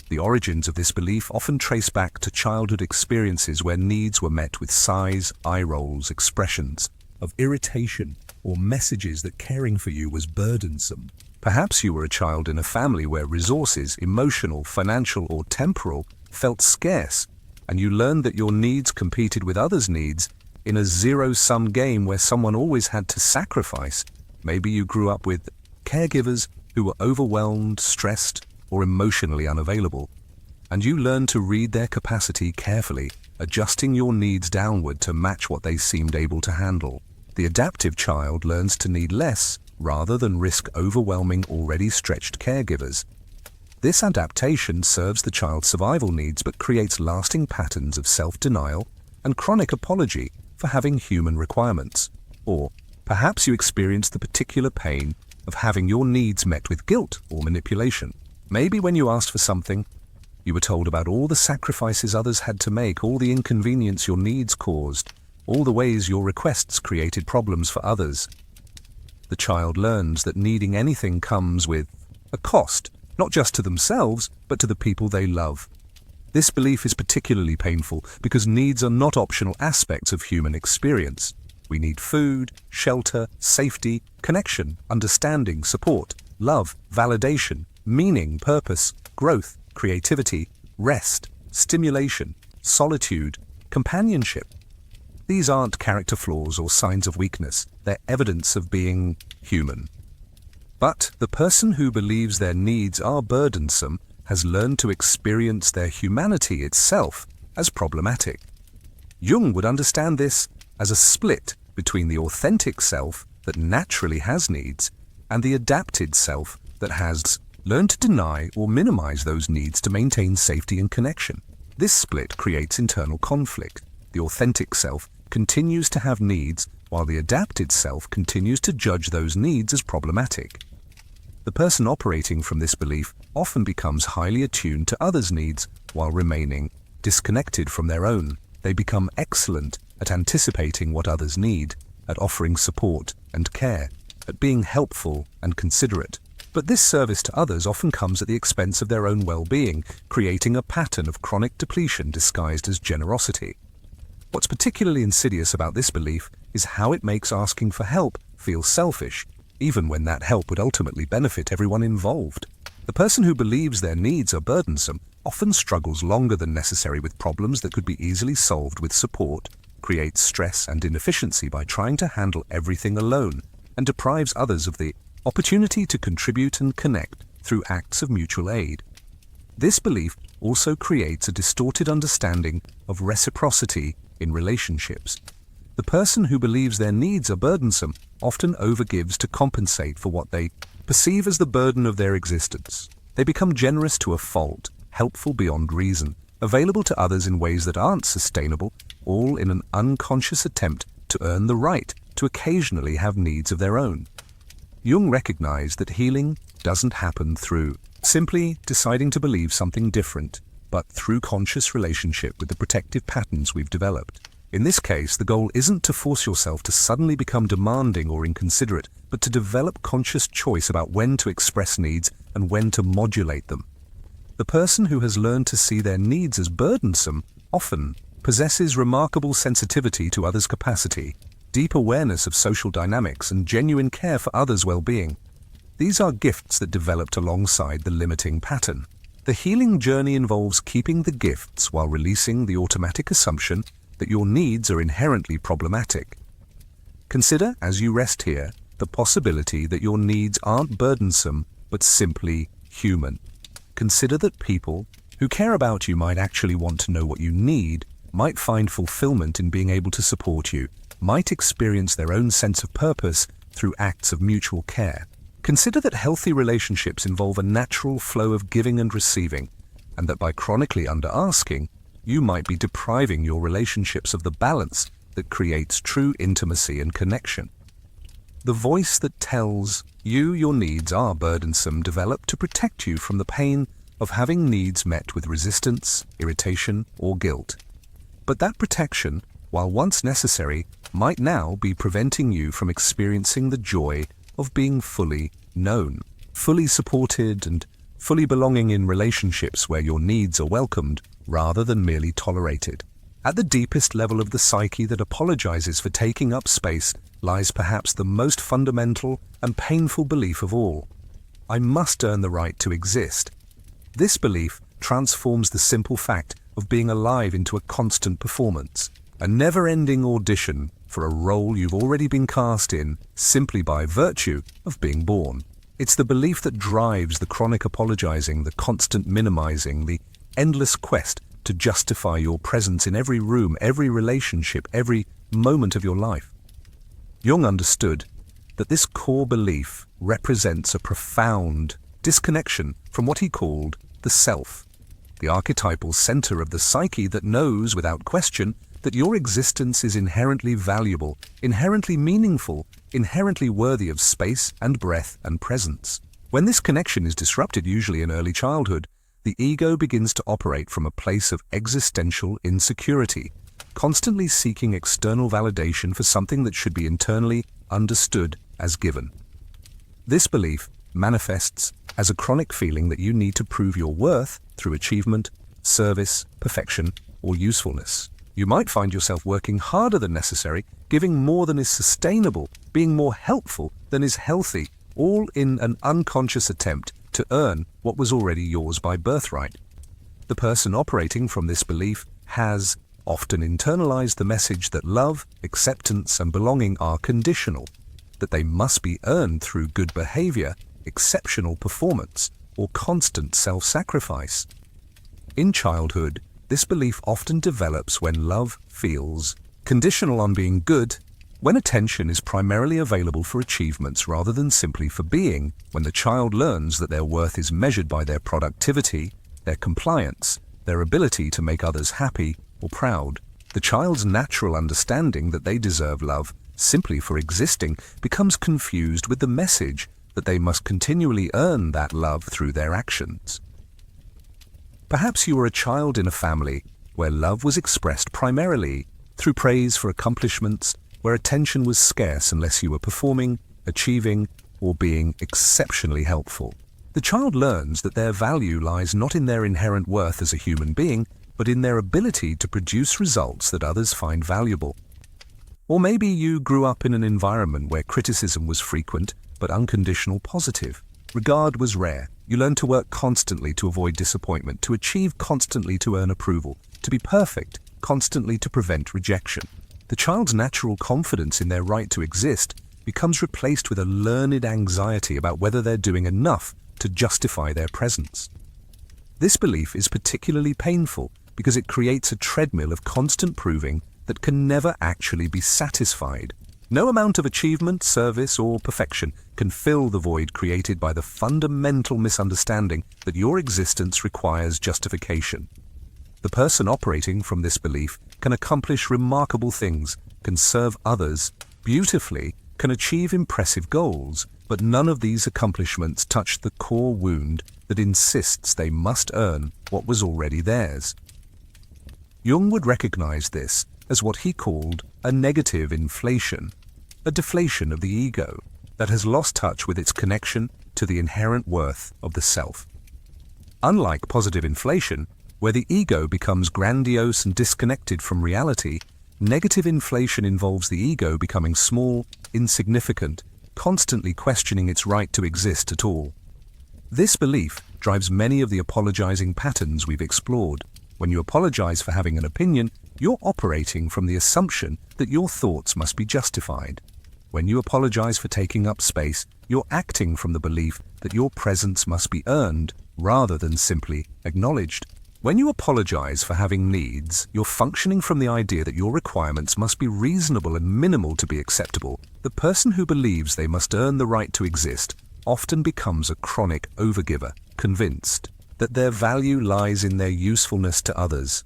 The origins of this belief often trace back to childhood experiences where needs were met with sighs, eye rolls, expressions of irritation, or messages that caring for you was burdensome. Perhaps you were a child in a family where resources, emotional, financial, or temporal, felt scarce, and you learned that your needs competed with others' needs in a zero-sum game where someone always had to sacrifice. Maybe you grew up with caregivers who were overwhelmed, stressed, or emotionally unavailable, and you learned to read their capacity carefully, adjusting your needs downward to match what they seemed able to handle. The adaptive child learns to need less rather than risk overwhelming already stretched caregivers. This adaptation serves the child's survival needs but creates lasting patterns of self-denial and chronic apology for having human requirements. Or perhaps you experience the particular pain of having your needs met with guilt or manipulation. Maybe when you asked for something, you were told about all the sacrifices others had to make, all the inconvenience your needs caused, all the ways your requests created problems for others. The child learns that needing anything comes with a cost, not just to themselves, but to the people they love. This belief is particularly painful because needs are not optional aspects of human experience. We need food, shelter, safety, connection, understanding, support, love, validation, meaning, purpose, growth, creativity, rest, stimulation, solitude, companionship. These aren't character flaws or signs of weakness, they're evidence of being human. But the person who believes their needs are burdensome has learned to experience their humanity itself as problematic. Jung would understand this as a split between the authentic self that naturally has needs and the adapted self that has learned to deny or minimize those needs to maintain safety and connection. This split creates internal conflict. The authentic self continues to have needs while the adapted self continues to judge those needs as problematic. The person operating from this belief often becomes highly attuned to others' needs while remaining disconnected from their own. They become excellent at anticipating what others need, at offering support and care, at being helpful and considerate. But this service to others often comes at the expense of their own well-being, creating a pattern of chronic depletion disguised as generosity. What's particularly insidious about this belief is how it makes asking for help feel selfish, even when that help would ultimately benefit everyone involved. The person who believes their needs are burdensome often struggles longer than necessary with problems that could be easily solved with support, creates stress and inefficiency by trying to handle everything alone, and deprives others of the opportunity to contribute and connect through acts of mutual aid. This belief also creates a distorted understanding of reciprocity in relationships. The person who believes their needs are burdensome often overgives to compensate for what they perceive as the burden of their existence. They become generous to a fault, helpful beyond reason, available to others in ways that aren't sustainable, all in an unconscious attempt to earn the right to occasionally have needs of their own. Jung recognized that healing doesn't happen through simply deciding to believe something different. but through conscious relationship with the protective patterns we've developed. In this case, the goal isn't to force yourself to suddenly become demanding or inconsiderate, but to develop conscious choice about when to express needs and when to modulate them. The person who has learned to see their needs as burdensome often possesses remarkable sensitivity to others' capacity, deep awareness of social dynamics, and genuine care for others' well-being. These are gifts that developed alongside the limiting pattern. The healing journey involves keeping the gifts while releasing the automatic assumption that your needs are inherently problematic. Consider, as you rest here, the possibility that your needs aren't burdensome but simply human. Consider that people who care about you might actually want to know what you need, might find fulfillment in being able to support you, might experience their own sense of purpose through acts of mutual care. Consider that healthy relationships involve a natural flow of giving and receiving, and that by chronically under-asking, you might be depriving your relationships of the balance that creates true intimacy and connection. The voice that tells you your needs are burdensome developed to protect you from the pain of having needs met with resistance, irritation, or guilt. But that protection, while once necessary, might now be preventing you from experiencing the joy of being fully known, fully supported, and fully belonging in relationships where your needs are welcomed rather than merely tolerated. At the deepest level of the psyche that apologizes for taking up space lies perhaps the most fundamental and painful belief of all. I must earn the right to exist. This belief transforms the simple fact of being alive into a constant performance, a never-ending audition for a role you've already been cast in simply by virtue of being born. It's the belief that drives the chronic apologizing, the constant minimizing, the endless quest to justify your presence in every room, every relationship, every moment of your life. Jung understood that this core belief represents a profound disconnection from what he called the self, the archetypal center of the psyche that knows without question that your existence is inherently valuable, inherently meaningful, inherently worthy of space and breath and presence. When this connection is disrupted, usually in early childhood, the ego begins to operate from a place of existential insecurity, constantly seeking external validation for something that should be internally understood as given. This belief manifests as a chronic feeling that you need to prove your worth through achievement, service, perfection, or usefulness. You might find yourself working harder than necessary, giving more than is sustainable, being more helpful than is healthy, all in an unconscious attempt to earn what was already yours by birthright. The person operating from this belief has often internalized the message that love, acceptance, and belonging are conditional, that they must be earned through good behavior, exceptional performance, or constant self-sacrifice. In childhood, this belief often develops when love feels conditional on being good, when attention is primarily available for achievements rather than simply for being, when the child learns that their worth is measured by their productivity, their compliance, their ability to make others happy or proud. The child's natural understanding that they deserve love simply for existing becomes confused with the message that they must continually earn that love through their actions. Perhaps you were a child in a family where love was expressed primarily through praise for accomplishments, where attention was scarce unless you were performing, achieving, or being exceptionally helpful. The child learns that their value lies not in their inherent worth as a human being, but in their ability to produce results that others find valuable. Or maybe you grew up in an environment where criticism was frequent but unconditional positive. Regard was rare. You learned to work constantly to avoid disappointment, to achieve constantly to earn approval, to be perfect constantly to prevent rejection. The child's natural confidence in their right to exist becomes replaced with a learned anxiety about whether they're doing enough to justify their presence. This belief is particularly painful because it creates a treadmill of constant proving that can never actually be satisfied. No amount of achievement, service, or perfection can fill the void created by the fundamental misunderstanding that your existence requires justification. The person operating from this belief can accomplish remarkable things, can serve others beautifully, can achieve impressive goals, But none of these accomplishments touched the core wound that insists they must earn what was already theirs. Jung would recognize this as what he called a negative inflation, a deflation of the ego that has lost touch with its connection to the inherent worth of the self. Unlike positive inflation, where the ego becomes grandiose and disconnected from reality, negative inflation involves the ego becoming small, insignificant, constantly questioning its right to exist at all. This belief drives many of the apologizing patterns we've explored. When you apologize for having an opinion, you're operating from the assumption that your thoughts must be justified. When you apologize for taking up space, you're acting from the belief that your presence must be earned rather than simply acknowledged. When you apologize for having needs, you're functioning from the idea that your requirements must be reasonable and minimal to be acceptable. The person who believes they must earn the right to exist often becomes a chronic overgiver, convinced that their value lies in their usefulness to others.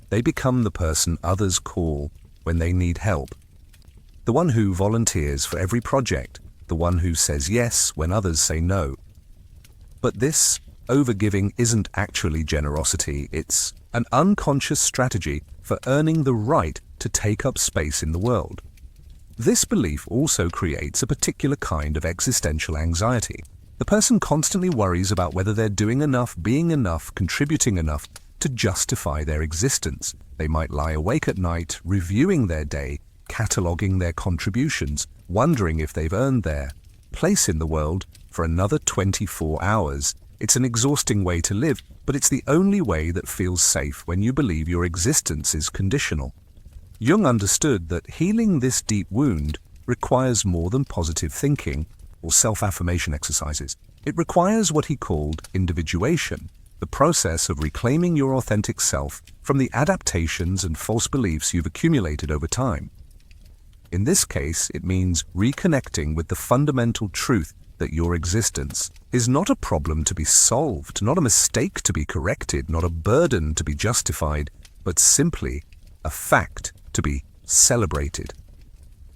They become the person others call when they need help, the one who volunteers for every project, the one who says yes when others say no. But this overgiving isn't actually generosity, it's an unconscious strategy for earning the right to take up space in the world. This belief also creates a particular kind of existential anxiety. The person constantly worries about whether they're doing enough, being enough, contributing enough to justify their existence. They might lie awake at night, reviewing their day, cataloging their contributions, wondering if they've earned their place in the world for another 24 hours. It's an exhausting way to live, but it's the only way that feels safe when you believe your existence is conditional. Jung understood that healing this deep wound requires more than positive thinking or self-affirmation exercises. It requires what he called individuation, the process of reclaiming your authentic self from the adaptations and false beliefs you've accumulated over time. In this case, it means reconnecting with the fundamental truth that your existence is not a problem to be solved, not a mistake to be corrected, not a burden to be justified, but simply a fact to be celebrated.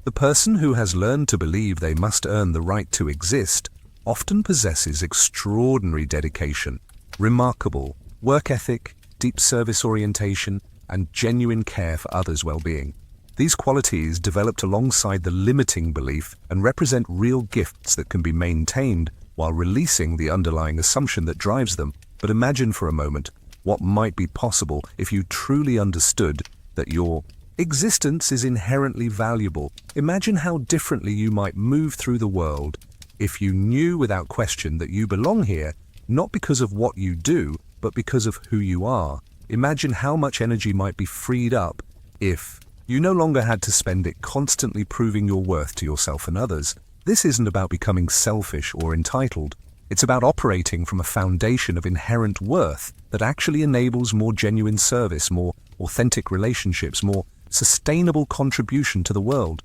The person who has learned to believe they must earn the right to exist often possesses extraordinary dedication, remarkable work ethic, deep service orientation, and genuine care for others' well-being. These qualities developed alongside the limiting belief and represent real gifts that can be maintained while releasing the underlying assumption that drives them. But imagine for a moment what might be possible if you truly understood that your existence is inherently valuable. Imagine how differently you might move through the world if you knew without question that you belong here, not because of what you do, but because of who you are. Imagine how much energy might be freed up if you no longer had to spend it constantly proving your worth to yourself and others. This isn't about becoming selfish or entitled. It's about operating from a foundation of inherent worth that actually enables more genuine service, more authentic relationships, more sustainable contribution to the world.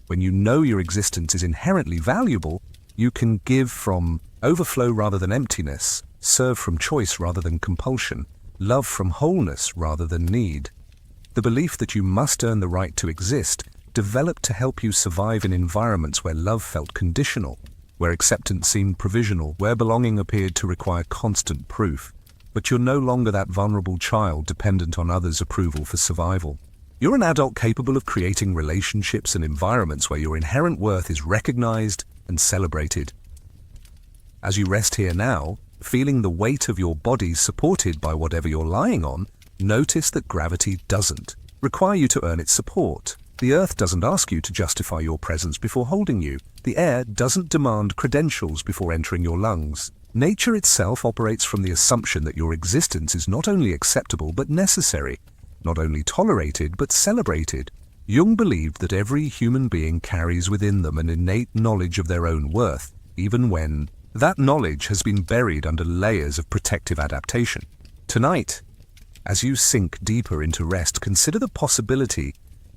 When you know your existence is inherently valuable, you can give from overflow rather than emptiness, serve from choice rather than compulsion, love from wholeness rather than need. The belief that you must earn the right to exist developed to help you survive in environments where love felt conditional, where acceptance seemed provisional, where belonging appeared to require constant proof. But you're no longer that vulnerable child dependent on others' approval for survival. You're an adult capable of creating relationships and environments where your inherent worth is recognized and celebrated. As you rest here now, feeling the weight of your body supported by whatever you're lying on, notice that gravity doesn't require you to earn its support. The earth doesn't ask you to justify your presence before holding you. The air doesn't demand credentials before entering your lungs. Nature itself operates from the assumption that your existence is not only acceptable but necessary, not only tolerated but celebrated. Jung believed that every human being carries within them an innate knowledge of their own worth, even when that knowledge has been buried under layers of protective adaptation. Tonight, as you sink deeper into rest, consider the possibility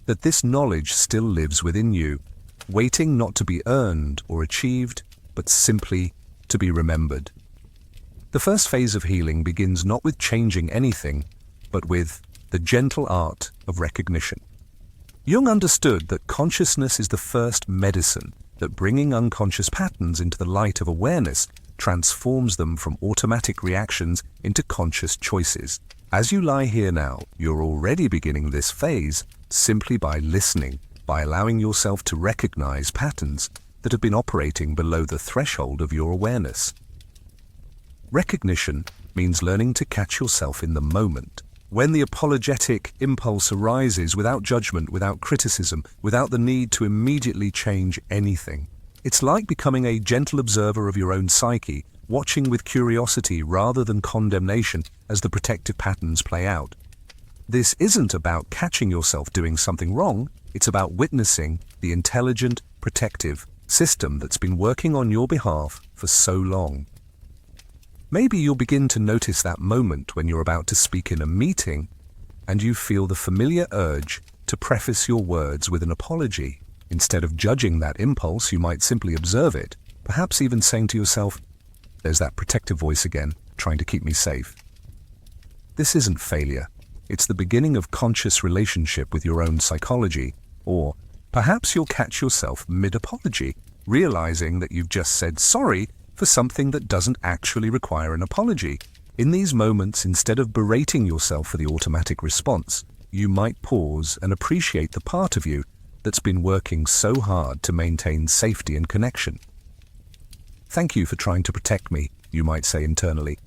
that this knowledge still lives within you, waiting not to be earned or achieved, but simply to be remembered. The first phase of healing begins not with changing anything, but with the gentle art of recognition. Jung understood that consciousness is the first medicine that bringing unconscious patterns into the light of awareness transforms them from automatic reactions into conscious choices. As you lie here now, you're already beginning this phase simply by listening, by allowing yourself to recognize patterns that have been operating below the threshold of your awareness. Recognition means learning to catch yourself in the moment. When the apologetic impulse arises without judgment, without criticism, without the need to immediately change anything. It's like becoming a gentle observer of your own psyche, watching with curiosity rather than condemnation as the protective patterns play out. This isn't about catching yourself doing something wrong, it's about witnessing the intelligent, protective system that's been working on your behalf for so long. Maybe you'll begin to notice that moment when you're about to speak in a meeting and you feel the familiar urge to preface your words with an apology. Instead of judging that impulse, you might simply observe it, perhaps even saying to yourself, "There's that protective voice again, trying to keep me safe." This isn't failure. It's the beginning of conscious relationship with your own psychology, or perhaps you'll catch yourself mid-apology, realizing that you've just said sorry for something that doesn't actually require an apology. In these moments, instead of berating yourself for the automatic response, you might pause and appreciate the part of you that's been working so hard to maintain safety and connection. "Thank you for trying to protect me," you might say internally,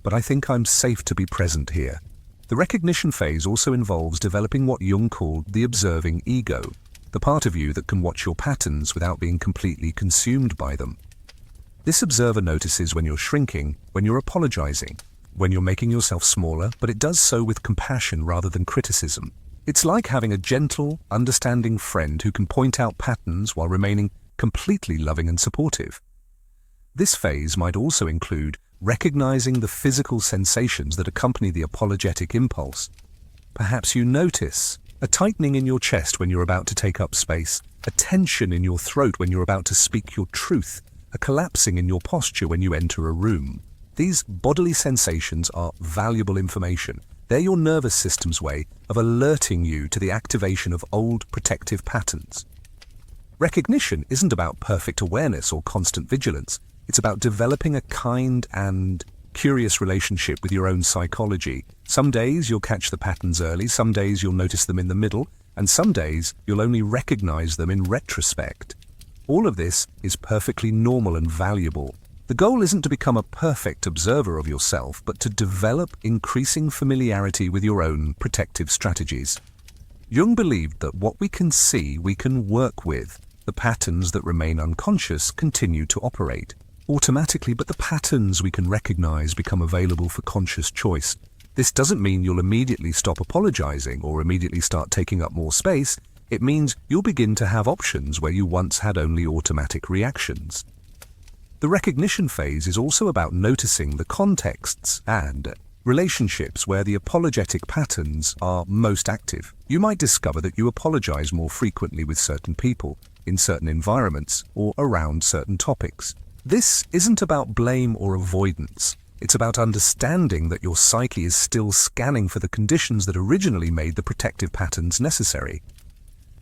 "but I think I'm safe to be present here." The recognition phase also involves developing what Jung called the observing ego, the part of you that can watch your patterns without being completely consumed by them. This observer notices when you're shrinking, when you're apologizing, when you're making yourself smaller, but it does so with compassion rather than criticism. It's like having a gentle, understanding friend who can point out patterns while remaining completely loving and supportive. This phase might also include recognizing the physical sensations that accompany the apologetic impulse. Perhaps you notice a tightening in your chest when you're about to take up space, a tension in your throat when you're about to speak your truth, a collapsing in your posture when you enter a room. These bodily sensations are valuable information. They're your nervous system's way of alerting you to the activation of old protective patterns. Recognition isn't about perfect awareness or constant vigilance. It's about developing a kind and curious relationship with your own psychology. Some days you'll catch the patterns early, some days you'll notice them in the middle, and some days you'll only recognize them in retrospect. All of this is perfectly normal and valuable. The goal isn't to become a perfect observer of yourself, but to develop increasing familiarity with your own protective strategies. Jung believed that what we can see, we can work with. The patterns that remain unconscious continue to operate automatically, but the patterns we can recognize become available for conscious choice. This doesn't mean you'll immediately stop apologizing or immediately start taking up more space. It means you'll begin to have options where you once had only automatic reactions. The recognition phase is also about noticing the contexts and relationships where the apologetic patterns are most active. You might discover that you apologize more frequently with certain people, in certain environments, or around certain topics. This isn't about blame or avoidance. It's about understanding that your psyche is still scanning for the conditions that originally made the protective patterns necessary.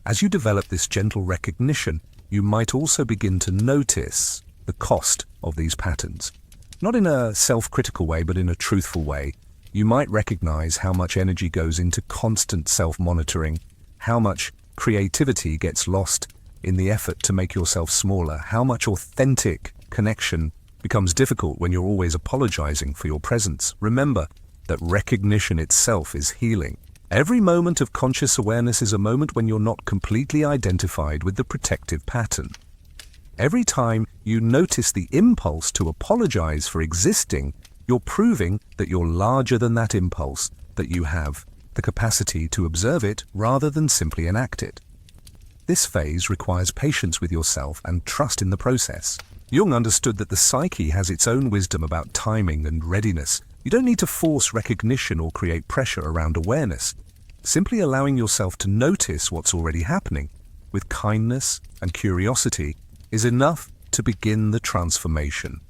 As you develop this gentle recognition, you might also begin to notice the cost of these patterns. Not in a self-critical way, but in a truthful way. You might recognize how much energy goes into constant self-monitoring, how much creativity gets lost in the effort to make yourself smaller, how much authentic connection becomes difficult when you're always apologizing for your presence. Remember that recognition itself is healing. Every moment of conscious awareness is a moment when you're not completely identified with the protective pattern. Every time you notice the impulse to apologize for existing, you're proving that you're larger than that impulse, that you have the capacity to observe it rather than simply enact it. This phase requires patience with yourself and trust in the process. Jung understood that the psyche has its own wisdom about timing and readiness. You don't need to force recognition or create pressure around awareness. Simply allowing yourself to notice what's already happening with kindness and curiosity is enough to begin the transformation.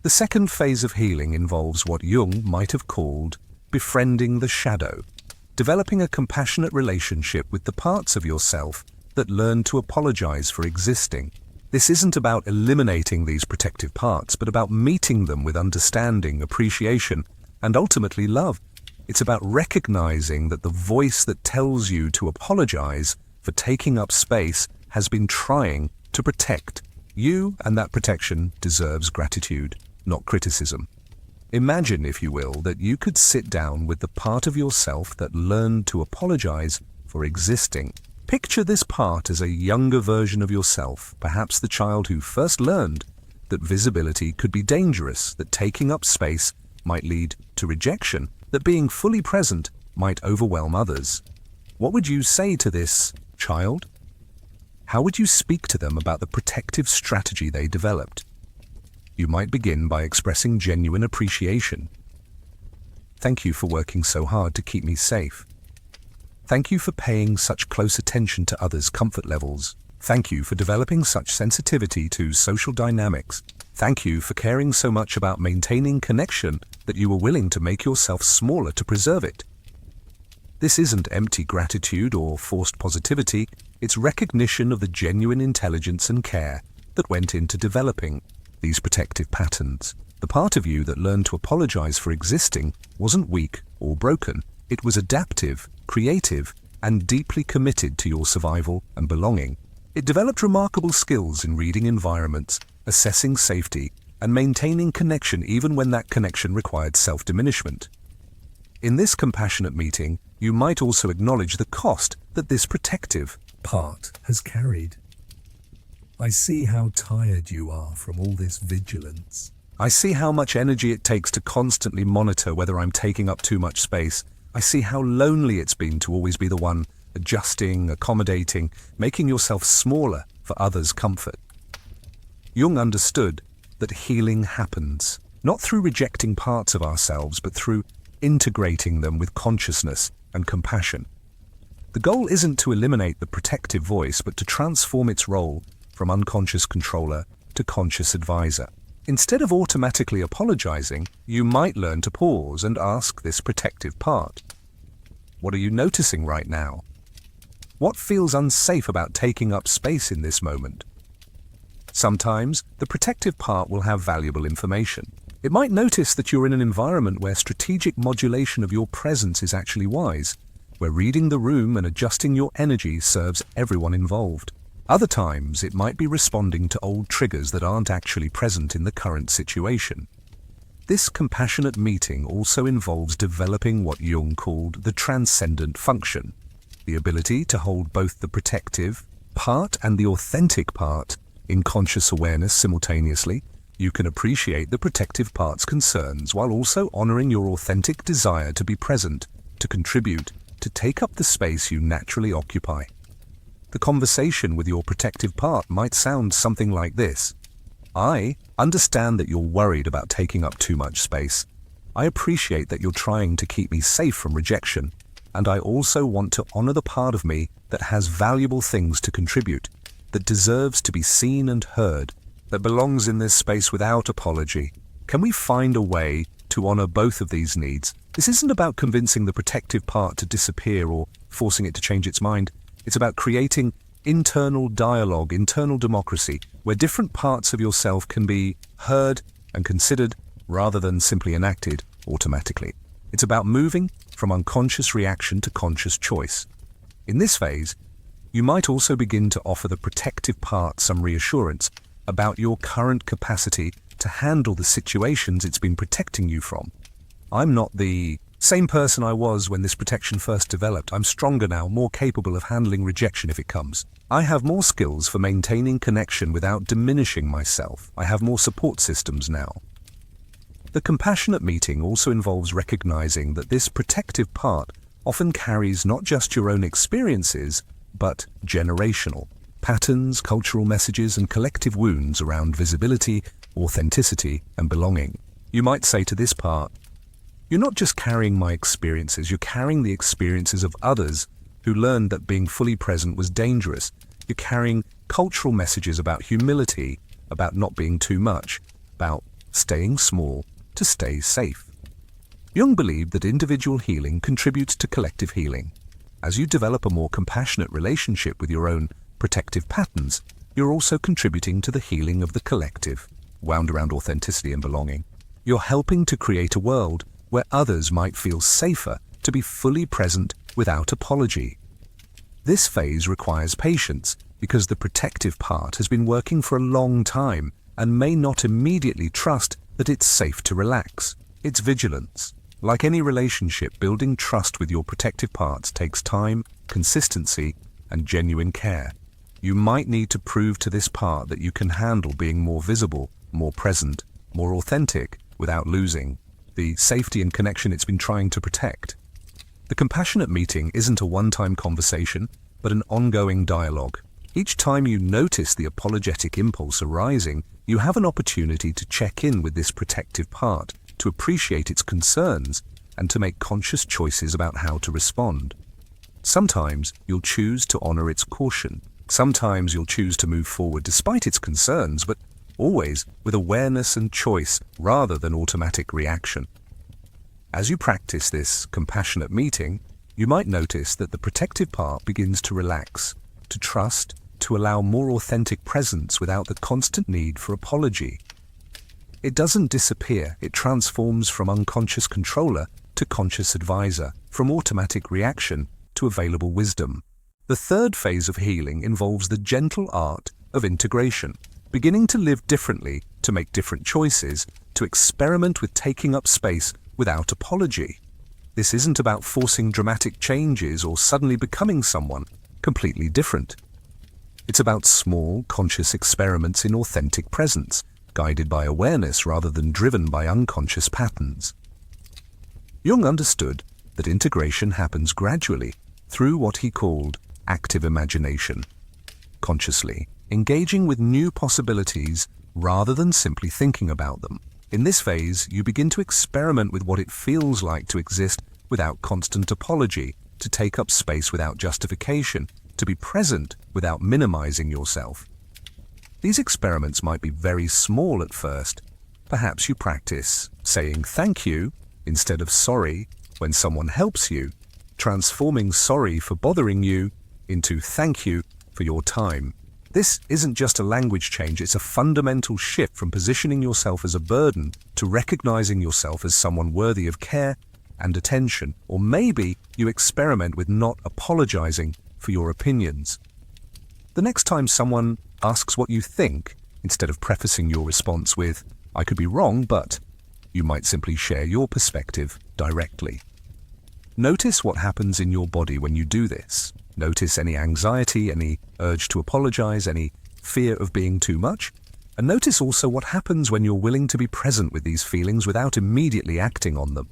The second phase of healing involves what Jung might have called befriending the shadow, developing a compassionate relationship with the parts of yourself that learn to apologize for existing. This isn't about eliminating these protective parts, but about meeting them with understanding, appreciation, and ultimately love. It's about recognizing that the voice that tells you to apologize for taking up space has been trying to protect you, and that protection deserves gratitude, not criticism. Imagine, if you will, that you could sit down with the part of yourself that learned to apologize for existing. Picture this part as a younger version of yourself, perhaps the child who first learned that visibility could be dangerous, that taking up space might lead to rejection, that being fully present might overwhelm others. What would you say to this child? How would you speak to them about the protective strategy they developed? You might begin by expressing genuine appreciation. Thank you for working so hard to keep me safe. Thank you for paying such close attention to others' comfort levels. Thank you for developing such sensitivity to social dynamics. Thank you for caring so much about maintaining connection that you were willing to make yourself smaller to preserve it. This isn't empty gratitude or forced positivity, it's recognition of the genuine intelligence and care that went into developing these protective patterns. The part of you that learned to apologize for existing wasn't weak or broken. It was adaptive, creative, and deeply committed to your survival and belonging. It developed remarkable skills in reading environments, assessing safety, and maintaining connection even when that connection required self-diminishment. In this compassionate meeting, you might also acknowledge the cost that this protective part has carried. I see how tired you are from all this vigilance. I see how much energy it takes to constantly monitor whether I'm taking up too much space. I see how lonely it's been to always be the one adjusting, accommodating, making yourself smaller for others' comfort. Jung understood that healing happens, not through rejecting parts of ourselves, but through integrating them with consciousness and compassion. The goal isn't to eliminate the protective voice, but to transform its role from unconscious controller to conscious advisor. Instead of automatically apologizing, you might learn to pause and ask this protective part. What are you noticing right now? What feels unsafe about taking up space in this moment? Sometimes, the protective part will have valuable information. It might notice that you're in an environment where strategic modulation of your presence is actually wise, where reading the room and adjusting your energy serves everyone involved. Other times, it might be responding to old triggers that aren't actually present in the current situation. This compassionate meeting also involves developing what Jung called the transcendent function, the ability to hold both the protective part and the authentic part in conscious awareness simultaneously. You can appreciate the protective part's concerns while also honoring your authentic desire to be present, to contribute, to take up the space you naturally occupy. The conversation with your protective part might sound something like this. I understand that you're worried about taking up too much space. I appreciate that you're trying to keep me safe from rejection, and I also want to honor the part of me that has valuable things to contribute, that deserves to be seen and heard, that belongs in this space without apology. Can we find a way to honor both of these needs? This isn't about convincing the protective part to disappear or forcing it to change its mind. It's about creating internal dialogue, internal democracy, where different parts of yourself can be heard and considered rather than simply enacted automatically. It's about moving from unconscious reaction to conscious choice. In this phase, you might also begin to offer the protective part some reassurance about your current capacity to handle the situations it's been protecting you from. I'm not the same person I was when this protection first developed. I'm stronger now, more capable of handling rejection if it comes. I have more skills for maintaining connection without diminishing myself. I have more support systems now. The compassionate meeting also involves recognizing that this protective part often carries not just your own experiences, but generational patterns, cultural messages, and collective wounds around visibility, authenticity, and belonging. You might say to this part, you're not just carrying my experiences, you're carrying the experiences of others who learned that being fully present was dangerous. You're carrying cultural messages about humility, about not being too much, about staying small to stay safe. Jung believed that individual healing contributes to collective healing. As you develop a more compassionate relationship with your own protective patterns, you're also contributing to the healing of the collective, wound around authenticity and belonging. You're helping to create a world where others might feel safer to be fully present without apology. This phase requires patience because the protective part has been working for a long time and may not immediately trust that it's safe to relax. It's vigilance. Like any relationship, building trust with your protective parts takes time, consistency, and genuine care. You might need to prove to this part that you can handle being more visible, more present, more authentic without losing the safety and connection it's been trying to protect. The compassionate meeting isn't a one-time conversation, but an ongoing dialogue. Each time you notice the apologetic impulse arising, you have an opportunity to check in with this protective part, to appreciate its concerns, and to make conscious choices about how to respond. Sometimes you'll choose to honor its caution. Sometimes you'll choose to move forward despite its concerns, but always with awareness and choice rather than automatic reaction. As you practice this compassionate meeting, you might notice that the protective part begins to relax, to trust, to allow more authentic presence without the constant need for apology. It doesn't disappear, it transforms from unconscious controller to conscious advisor, from automatic reaction to available wisdom. The third phase of healing involves the gentle art of integration, beginning to live differently, to make different choices, to experiment with taking up space without apology. This isn't about forcing dramatic changes or suddenly becoming someone completely different. It's about small, conscious experiments in authentic presence, guided by awareness rather than driven by unconscious patterns. Jung understood that integration happens gradually through what he called active imagination, consciously engaging with new possibilities rather than simply thinking about them. In this phase, you begin to experiment with what it feels like to exist without constant apology, to take up space without justification, to be present without minimizing yourself. These experiments might be very small at first. Perhaps you practice saying thank you instead of sorry when someone helps you, transforming sorry for bothering you into thank you for your time. This isn't just a language change, it's a fundamental shift from positioning yourself as a burden to recognizing yourself as someone worthy of care and attention. Or maybe you experiment with not apologizing for your opinions. The next time someone asks what you think, instead of prefacing your response with, "I could be wrong, but," you might simply share your perspective directly. Notice what happens in your body when you do this. Notice any anxiety, any urge to apologize, any fear of being too much. And notice also what happens when you're willing to be present with these feelings without immediately acting on them.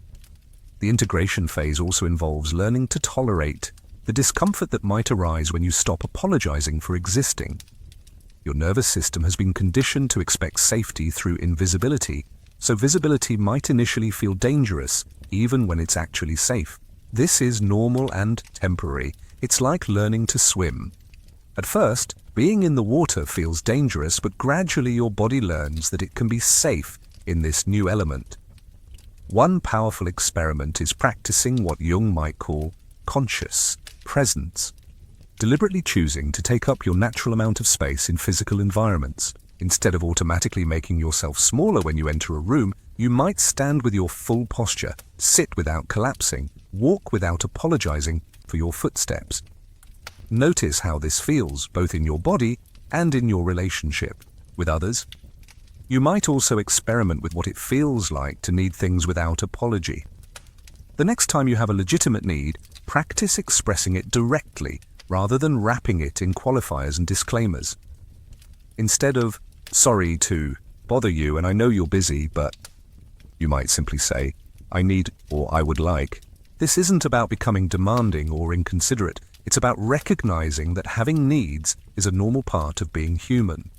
The integration phase also involves learning to tolerate the discomfort that might arise when you stop apologizing for existing. Your nervous system has been conditioned to expect safety through invisibility, so visibility might initially feel dangerous, even when it's actually safe. This is normal and temporary. It's like learning to swim. At first, being in the water feels dangerous, but gradually your body learns that it can be safe in this new element. One powerful experiment is practicing what Jung might call conscious presence, deliberately choosing to take up your natural amount of space in physical environments. Instead of automatically making yourself smaller when you enter a room, you might stand with your full posture, sit without collapsing, walk without apologizing for your footsteps. Notice how this feels, both in your body and in your relationship with others. You might also experiment with what it feels like to need things without apology. The next time you have a legitimate need, practice expressing it directly rather than wrapping it in qualifiers and disclaimers. Instead of, "Sorry to bother you and I know you're busy, but," you might simply say, "I need," or "I would like." This isn't about becoming demanding or inconsiderate. It's about recognizing that having needs is a normal part of being human.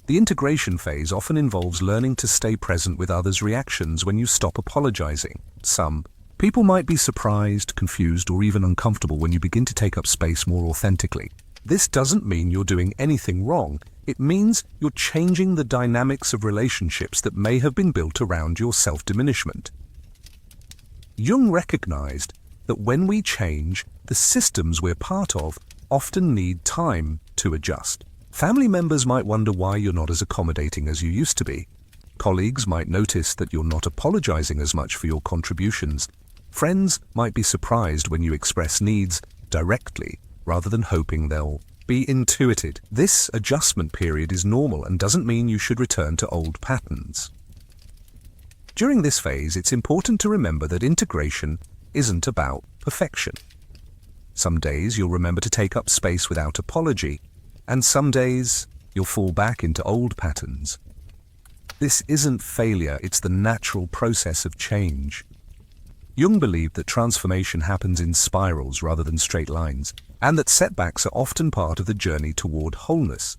The integration phase often involves learning to stay present with others' reactions when you stop apologizing. Some people might be surprised, confused, or even uncomfortable when you begin to take up space more authentically. This doesn't mean you're doing anything wrong. It means you're changing the dynamics of relationships that may have been built around your self-diminishment. Jung recognized that when we change, the systems we're part of often need time to adjust. Family members might wonder why you're not as accommodating as you used to be. Colleagues might notice that you're not apologizing as much for your contributions. Friends might be surprised when you express needs directly rather than hoping they'll be intuited. This adjustment period is normal and doesn't mean you should return to old patterns. During this phase, it's important to remember that integration isn't about perfection. Some days you'll remember to take up space without apology, and some days you'll fall back into old patterns. This isn't failure, it's the natural process of change. Jung believed that transformation happens in spirals rather than straight lines, and that setbacks are often part of the journey toward wholeness.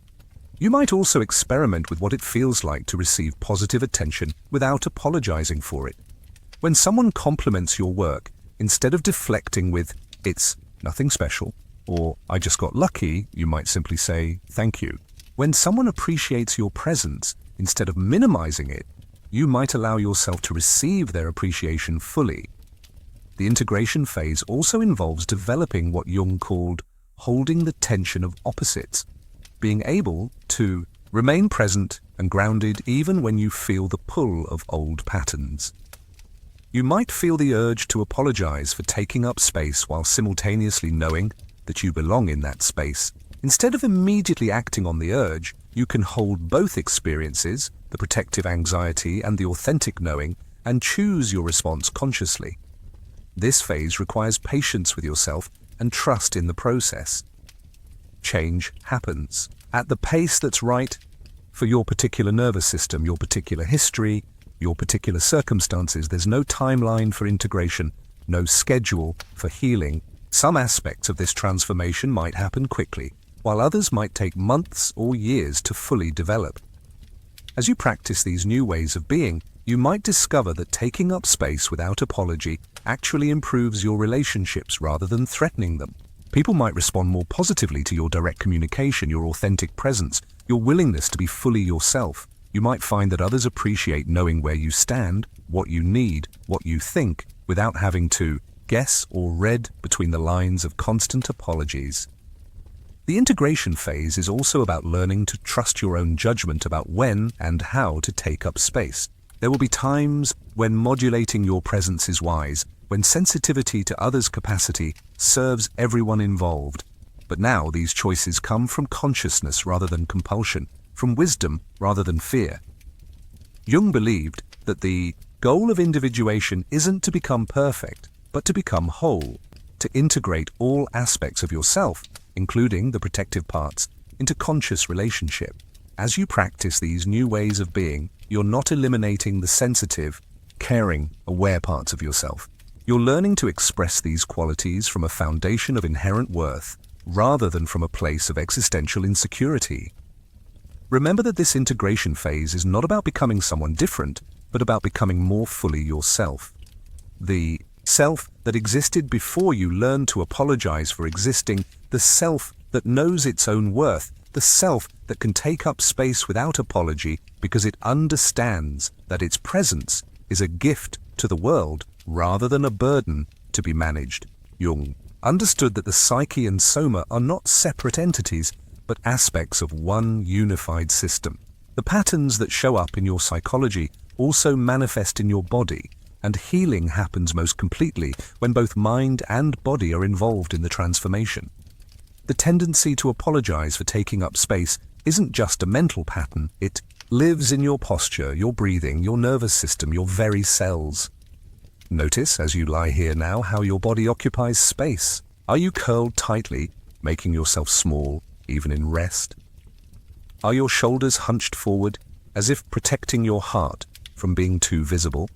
You might also experiment with what it feels like to receive positive attention without apologizing for it. When someone compliments your work, instead of deflecting with, "It's nothing special," or "I just got lucky," you might simply say, "Thank you." When someone appreciates your presence, instead of minimizing it, you might allow yourself to receive their appreciation fully. The integration phase also involves developing what Jung called holding the tension of opposites, being able to remain present and grounded even when you feel the pull of old patterns. You might feel the urge to apologize for taking up space while simultaneously knowing that you belong in that space. Instead of immediately acting on the urge, you can hold both experiences, the protective anxiety and the authentic knowing, and choose your response consciously. This phase requires patience with yourself and trust in the process. Change happens at the pace that's right for your particular nervous system, your particular history, your particular circumstances. There's no timeline for integration, no schedule for healing. Some aspects of this transformation might happen quickly, while others might take months or years to fully develop. As you practice these new ways of being, you might discover that taking up space without apology actually improves your relationships rather than threatening them. People might respond more positively to your direct communication, your authentic presence, your willingness to be fully yourself. You might find that others appreciate knowing where you stand, what you need, what you think, without having to guess or read between the lines of constant apologies. The integration phase is also about learning to trust your own judgment about when and how to take up space. There will be times when modulating your presence is wise, when sensitivity to others' capacity serves everyone involved. But now these choices come from consciousness rather than compulsion, from wisdom rather than fear. Jung believed that the goal of individuation isn't to become perfect, but to become whole, to integrate all aspects of yourself, including the protective parts, into conscious relationship. As you practice these new ways of being, you're not eliminating the sensitive, caring, aware parts of yourself. You're learning to express these qualities from a foundation of inherent worth, rather than from a place of existential insecurity. Remember that this integration phase is not about becoming someone different, but about becoming more fully yourself. The self that existed before you learned to apologize for existing, the self that knows its own worth, the self that can take up space without apology because it understands that its presence is a gift to the world rather than a burden to be managed. Jung understood that the psyche and soma are not separate entities, but aspects of one unified system. The patterns that show up in your psychology also manifest in your body, and healing happens most completely when both mind and body are involved in the transformation. The tendency to apologize for taking up space isn't just a mental pattern, it lives in your posture, your breathing, your nervous system, your very cells. Notice as you lie here now how your body occupies space. Are you curled tightly, making yourself small, even in rest? Are your shoulders hunched forward, as if protecting your heart from being too visible?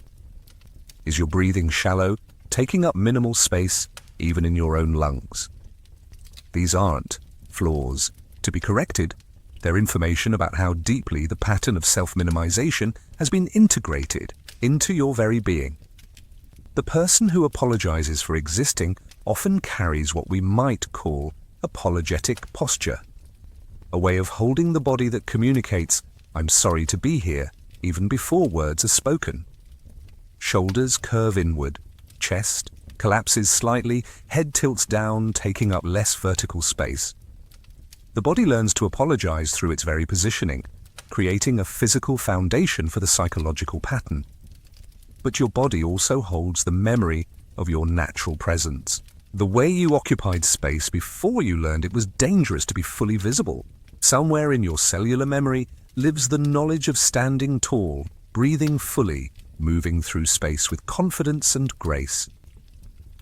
Is your breathing shallow, taking up minimal space, even in your own lungs? These aren't flaws to be corrected. They're information about how deeply the pattern of self-minimization has been integrated into your very being. The person who apologizes for existing often carries what we might call apologetic posture, a way of holding the body that communicates, "I'm sorry to be here," even before words are spoken. Shoulders curve inward, chest collapses slightly, head tilts down, taking up less vertical space. The body learns to apologize through its very positioning, creating a physical foundation for the psychological pattern. But your body also holds the memory of your natural presence. The way you occupied space before you learned it was dangerous to be fully visible. Somewhere in your cellular memory lives the knowledge of standing tall, breathing fully, moving through space with confidence and grace.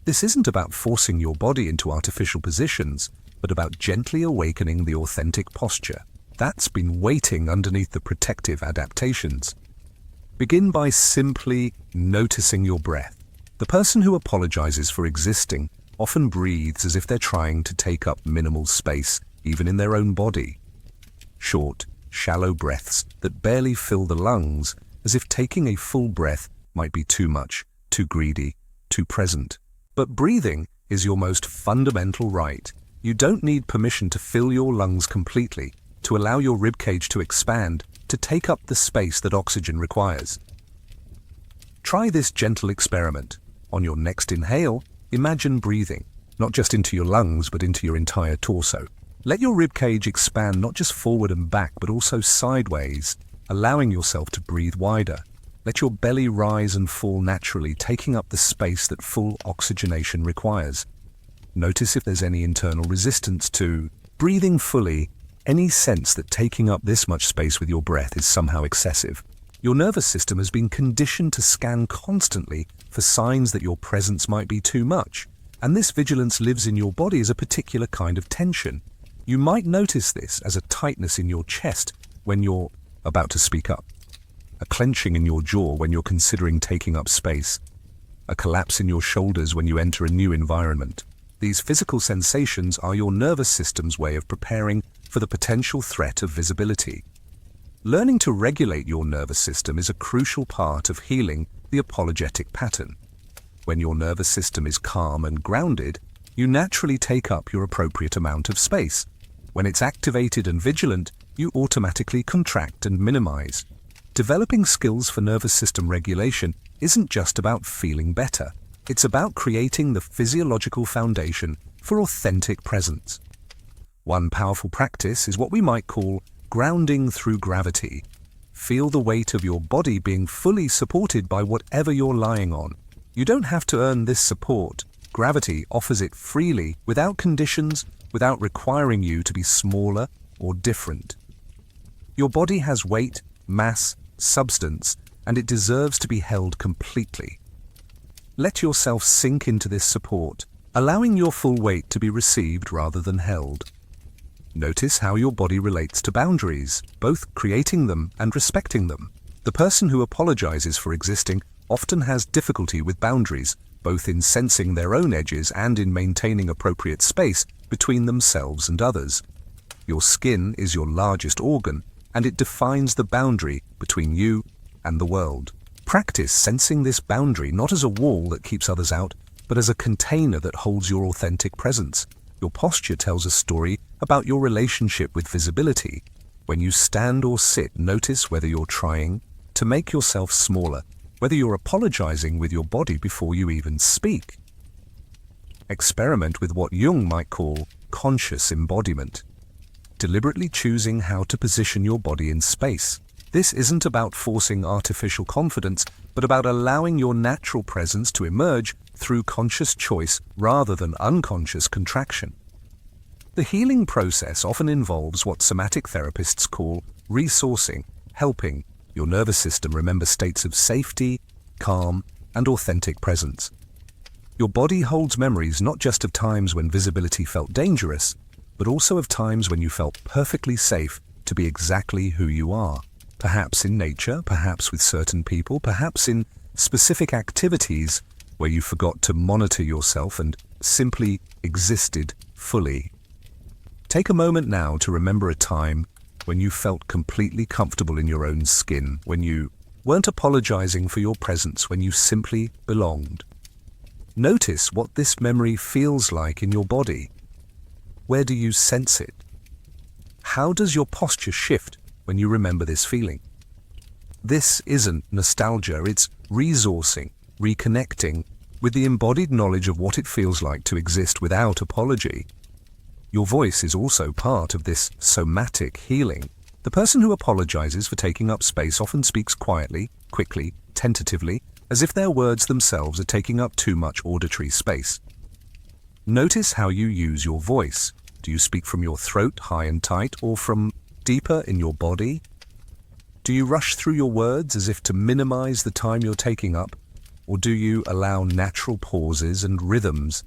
This isn't about forcing your body into artificial positions, but about gently awakening the authentic posture that's been waiting underneath the protective adaptations. Begin by simply noticing your breath. The person who apologizes for existing often breathes as if they're trying to take up minimal space, even in their own body. Short, shallow breaths that barely fill the lungs, as if taking a full breath might be too much, too greedy, too present. But breathing is your most fundamental right. You don't need permission to fill your lungs completely, to allow your ribcage to expand, to take up the space that oxygen requires. Try this gentle experiment. On your next inhale, imagine breathing, not just into your lungs, but into your entire torso. Let your ribcage expand not just forward and back, but also sideways, allowing yourself to breathe wider. Let your belly rise and fall naturally, taking up the space that full oxygenation requires. Notice if there's any internal resistance to breathing fully, any sense that taking up this much space with your breath is somehow excessive. Your nervous system has been conditioned to scan constantly for signs that your presence might be too much, and this vigilance lives in your body as a particular kind of tension. You might notice this as a tightness in your chest when you're about to speak up, a clenching in your jaw when you're considering taking up space, a collapse in your shoulders when you enter a new environment. These physical sensations are your nervous system's way of preparing for the potential threat of visibility. Learning to regulate your nervous system is a crucial part of healing the apologetic pattern. When your nervous system is calm and grounded, you naturally take up your appropriate amount of space. When it's activated and vigilant, you automatically contract and minimize. Developing skills for nervous system regulation isn't just about feeling better. It's about creating the physiological foundation for authentic presence. One powerful practice is what we might call grounding through gravity. Feel the weight of your body being fully supported by whatever you're lying on. You don't have to earn this support. Gravity offers it freely, without conditions, without requiring you to be smaller or different. Your body has weight, mass, substance, and it deserves to be held completely. Let yourself sink into this support, allowing your full weight to be received rather than held. Notice how your body relates to boundaries, both creating them and respecting them. The person who apologizes for existing often has difficulty with boundaries, both in sensing their own edges and in maintaining appropriate space between themselves and others. Your skin is your largest organ, and it defines the boundary between you and the world. Practice sensing this boundary not as a wall that keeps others out, but as a container that holds your authentic presence. Your posture tells a story about your relationship with visibility. When you stand or sit, notice whether you're trying to make yourself smaller, whether you're apologizing with your body before you even speak. Experiment with what Jung might call conscious embodiment, deliberately choosing how to position your body in space. This isn't about forcing artificial confidence, but about allowing your natural presence to emerge through conscious choice rather than unconscious contraction. The healing process often involves what somatic therapists call resourcing, helping your nervous system remember states of safety, calm, and authentic presence. Your body holds memories not just of times when visibility felt dangerous, but also of times when you felt perfectly safe to be exactly who you are. Perhaps in nature, perhaps with certain people, perhaps in specific activities where you forgot to monitor yourself and simply existed fully. Take a moment now to remember a time when you felt completely comfortable in your own skin, when you weren't apologizing for your presence, when you simply belonged. Notice what this memory feels like in your body. Where do you sense it? How does your posture shift when you remember this feeling? This isn't nostalgia, it's resourcing, reconnecting with the embodied knowledge of what it feels like to exist without apology. Your voice is also part of this somatic healing. The person who apologizes for taking up space often speaks quietly, quickly, tentatively, as if their words themselves are taking up too much auditory space. Notice how you use your voice. Do you speak from your throat, high and tight, or from deeper in your body? Do you rush through your words as if to minimize the time you're taking up, or do you allow natural pauses and rhythms?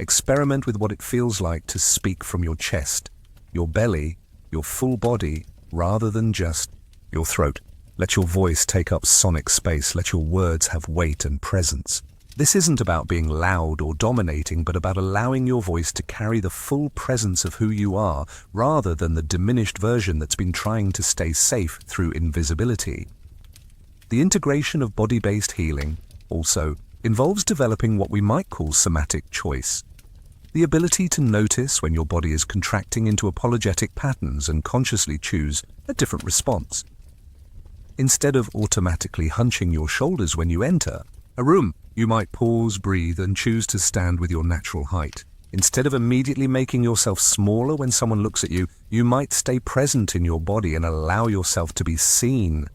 Experiment with what it feels like to speak from your chest, your belly, your full body, rather than just your throat. Let your voice take up sonic space. Let your words have weight and presence. This isn't about being loud or dominating, but about allowing your voice to carry the full presence of who you are, rather than the diminished version that's been trying to stay safe through invisibility. The integration of body-based healing also involves developing what we might call somatic choice. The ability to notice when your body is contracting into apologetic patterns and consciously choose a different response. Instead of automatically hunching your shoulders when you enter a room, you might pause, breathe, and choose to stand with your natural height. Instead of immediately making yourself smaller when someone looks at you, you might stay present in your body and allow yourself to be seen.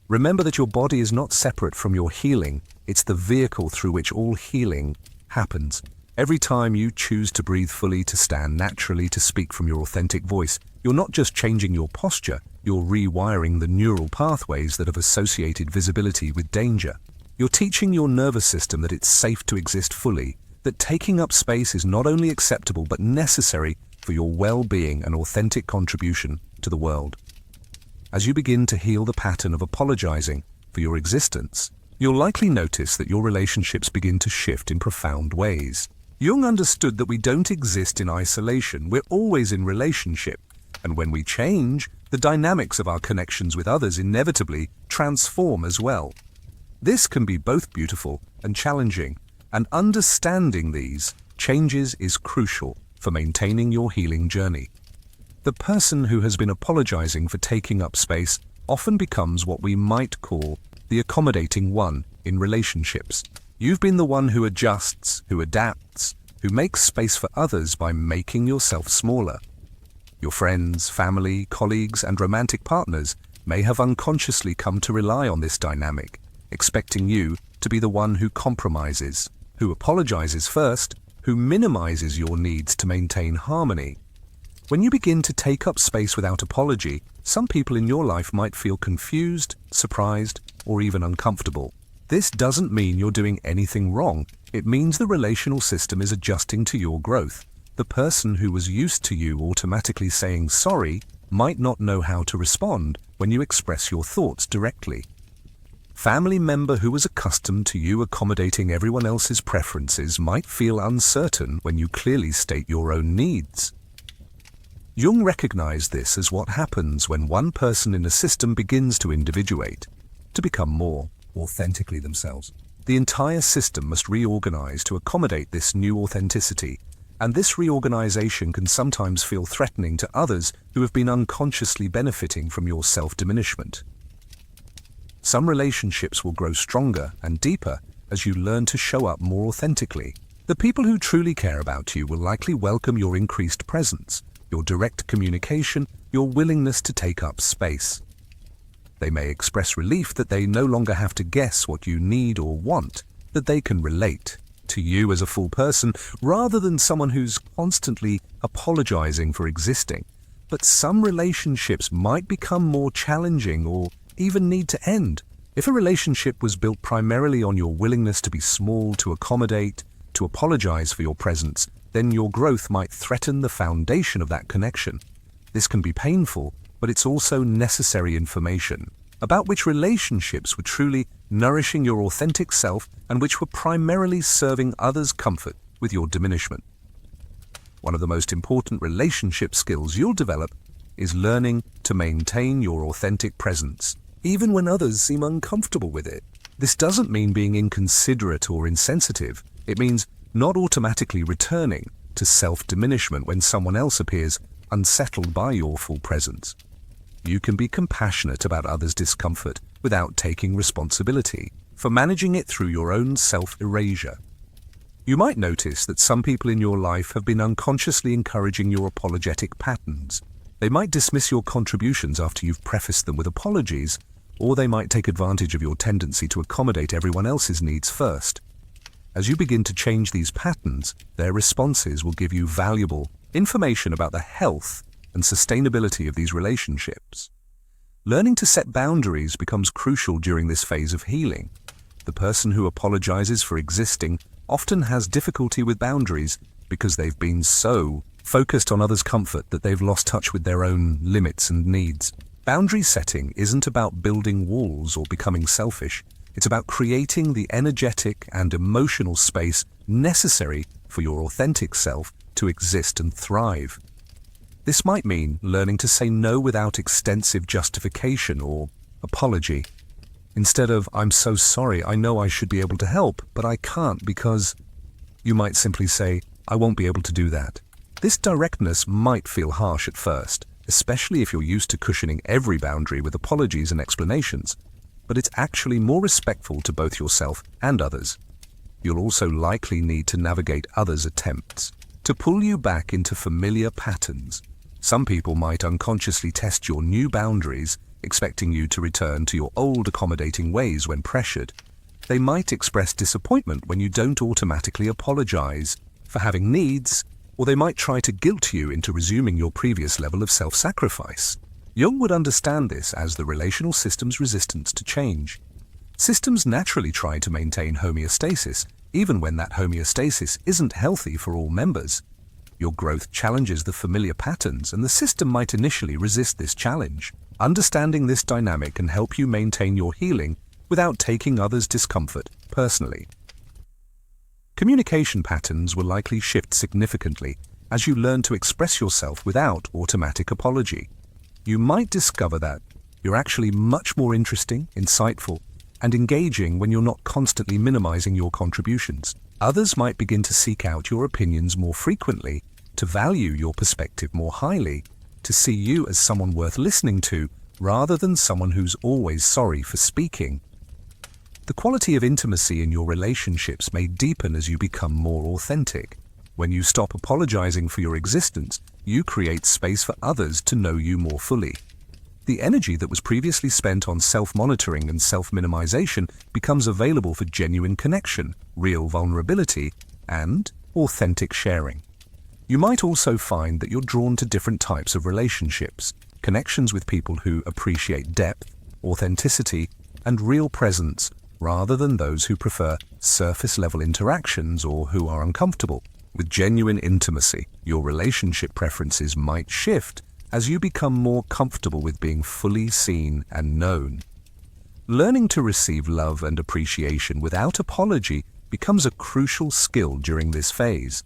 Remember that your body is not separate from your healing. It's the vehicle through which all healing happens. Every time you choose to breathe fully, to stand naturally, to speak from your authentic voice, you're not just changing your posture, you're rewiring the neural pathways that have associated visibility with danger. You're teaching your nervous system that it's safe to exist fully, that taking up space is not only acceptable but necessary for your well-being and authentic contribution to the world. As you begin to heal the pattern of apologizing for your existence, you'll likely notice that your relationships begin to shift in profound ways. Jung understood that we don't exist in isolation, we're always in relationship, and when we change, the dynamics of our connections with others inevitably transform as well. This can be both beautiful and challenging, and understanding these changes is crucial for maintaining your healing journey. The person who has been apologizing for taking up space often becomes what we might call the accommodating one in relationships. You've been the one who adjusts, who adapts, who makes space for others by making yourself smaller. Your friends, family, colleagues, and romantic partners may have unconsciously come to rely on this dynamic, expecting you to be the one who compromises, who apologizes first, who minimizes your needs to maintain harmony. When you begin to take up space without apology, some people in your life might feel confused, surprised, or even uncomfortable. This doesn't mean you're doing anything wrong. It means the relational system is adjusting to your growth. The person who was used to you automatically saying sorry might not know how to respond when you express your thoughts directly. Family member who was accustomed to you accommodating everyone else's preferences might feel uncertain when you clearly state your own needs. Jung recognized this as what happens when one person in a system begins to individuate, to become more authentically themselves. The entire system must reorganize to accommodate this new authenticity, and this reorganization can sometimes feel threatening to others who have been unconsciously benefiting from your self-diminishment. Some relationships will grow stronger and deeper as you learn to show up more authentically. The people who truly care about you will likely welcome your increased presence, your direct communication, your willingness to take up space. They may express relief that they no longer have to guess what you need or want, that they can relate to you as a full person rather than someone who's constantly apologizing for existing. But some relationships might become more challenging or even need to end. If a relationship was built primarily on your willingness to be small, to accommodate, to apologize for your presence, then your growth might threaten the foundation of that connection. This can be painful, but it's also necessary information about which relationships were truly nourishing your authentic self and which were primarily serving others' comfort with your diminishment. One of the most important relationship skills you'll develop is learning to maintain your authentic presence, even when others seem uncomfortable with it. This doesn't mean being inconsiderate or insensitive. It means not automatically returning to self-diminishment when someone else appears unsettled by your full presence. You can be compassionate about others' discomfort without taking responsibility for managing it through your own self-erasure. You might notice that some people in your life have been unconsciously encouraging your apologetic patterns. They might dismiss your contributions after you've prefaced them with apologies, or they might take advantage of your tendency to accommodate everyone else's needs first. As you begin to change these patterns, their responses will give you valuable information about the health and sustainability of these relationships. Learning to set boundaries becomes crucial during this phase of healing. The person who apologizes for existing often has difficulty with boundaries because they've been so focused on others' comfort that they've lost touch with their own limits and needs. Boundary setting isn't about building walls or becoming selfish. It's about creating the energetic and emotional space necessary for your authentic self to exist and thrive. This might mean learning to say no without extensive justification or apology. Instead of, "I'm so sorry, I know I should be able to help, but I can't because," you might simply say, "I won't be able to do that." This directness might feel harsh at first, especially if you're used to cushioning every boundary with apologies and explanations, but it's actually more respectful to both yourself and others. You'll also likely need to navigate others' attempts to pull you back into familiar patterns. Some people might unconsciously test your new boundaries, expecting you to return to your old accommodating ways when pressured. They might express disappointment when you don't automatically apologize for having needs, or they might try to guilt you into resuming your previous level of self-sacrifice. Jung would understand this as the relational system's resistance to change. Systems naturally try to maintain homeostasis, even when that homeostasis isn't healthy for all members. Your growth challenges the familiar patterns, and the system might initially resist this challenge. Understanding this dynamic can help you maintain your healing without taking others' discomfort personally. Communication patterns will likely shift significantly as you learn to express yourself without automatic apology. You might discover that you're actually much more interesting, insightful, and engaging when you're not constantly minimizing your contributions. Others might begin to seek out your opinions more frequently, to value your perspective more highly, to see you as someone worth listening to rather than someone who's always sorry for speaking. The quality of intimacy in your relationships may deepen as you become more authentic. When you stop apologizing for your existence, you create space for others to know you more fully. The energy that was previously spent on self-monitoring and self-minimization becomes available for genuine connection, real vulnerability, and authentic sharing. You might also find that you're drawn to different types of relationships, connections with people who appreciate depth, authenticity, and real presence, rather than those who prefer surface-level interactions or who are uncomfortable. With genuine intimacy, your relationship preferences might shift as you become more comfortable with being fully seen and known. Learning to receive love and appreciation without apology becomes a crucial skill during this phase.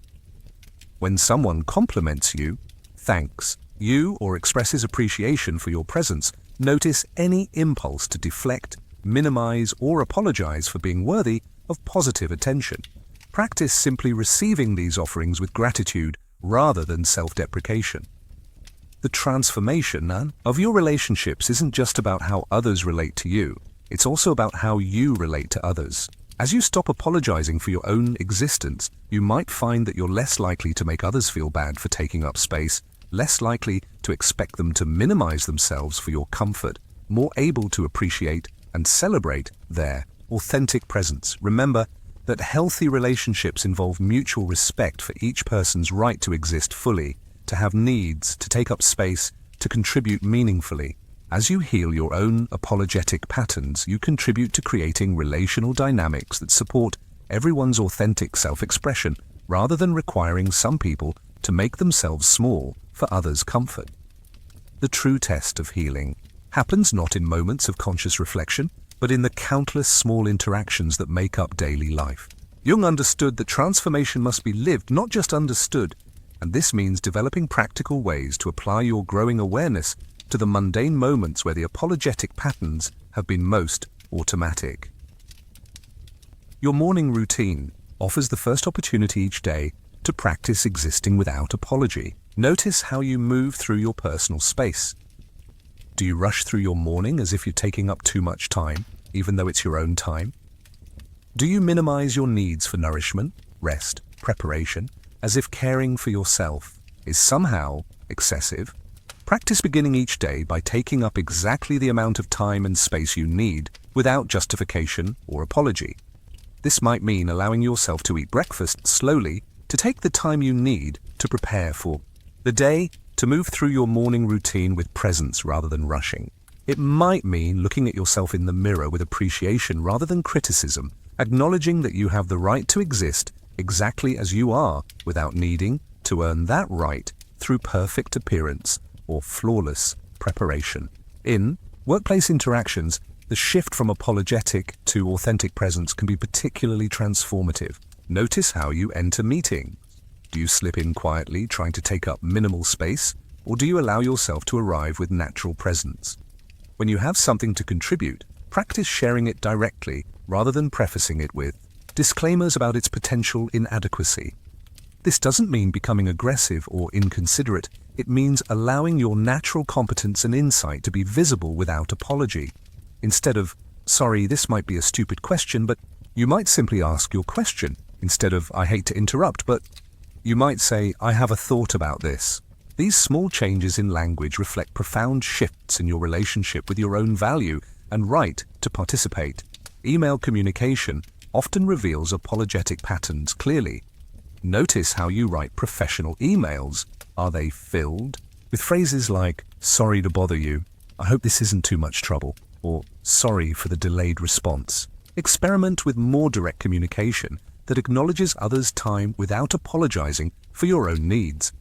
When someone compliments you, thanks you, or expresses appreciation for your presence, notice any impulse to deflect, minimize, or apologize for being worthy of positive attention. Practice simply receiving these offerings with gratitude rather than self-deprecation. The transformation of your relationships isn't just about how others relate to you, it's also about how you relate to others. As you stop apologizing for your own existence, you might find that you're less likely to make others feel bad for taking up space, less likely to expect them to minimize themselves for your comfort, more able to appreciate and celebrate their authentic presence. Remember that healthy relationships involve mutual respect for each person's right to exist fully, to have needs, to take up space, to contribute meaningfully. As you heal your own apologetic patterns, you contribute to creating relational dynamics that support everyone's authentic self-expression, rather than requiring some people to make themselves small for others' comfort. The true test of healing happens not in moments of conscious reflection, but in the countless small interactions that make up daily life. Jung understood that transformation must be lived, not just understood, and this means developing practical ways to apply your growing awareness to the mundane moments where the apologetic patterns have been most automatic. Your morning routine offers the first opportunity each day to practice existing without apology. Notice how you move through your personal space. Do you rush through your morning as if you're taking up too much time, even though it's your own time? Do you minimize your needs for nourishment, rest, preparation, as if caring for yourself is somehow excessive. Practice beginning each day by taking up exactly the amount of time and space you need without justification or apology. This might mean allowing yourself to eat breakfast slowly, to take the time you need to prepare for the day, to move through your morning routine with presence rather than rushing. It might mean looking at yourself in the mirror with appreciation rather than criticism, acknowledging that you have the right to exist exactly as you are without needing to earn that right through perfect appearance or flawless preparation. In workplace interactions, the shift from apologetic to authentic presence can be particularly transformative. Notice how you enter meetings. Do you slip in quietly, trying to take up minimal space, or do you allow yourself to arrive with natural presence? When you have something to contribute, practice sharing it directly rather than prefacing it with disclaimers about its potential inadequacy. This doesn't mean becoming aggressive or inconsiderate. It means allowing your natural competence and insight to be visible without apology. Instead of, "Sorry, this might be a stupid question," but you might simply ask your question. Instead of, "I hate to interrupt," but you might say, "I have a thought about this." These small changes in language reflect profound shifts in your relationship with your own value and right to participate. Email communication often reveals apologetic patterns clearly. Notice how you write professional emails. Are they filled with phrases like, "Sorry to bother you," "I hope this isn't too much trouble," or "Sorry for the delayed response"? Experiment with more direct communication that acknowledges others' time without apologizing for your own needs.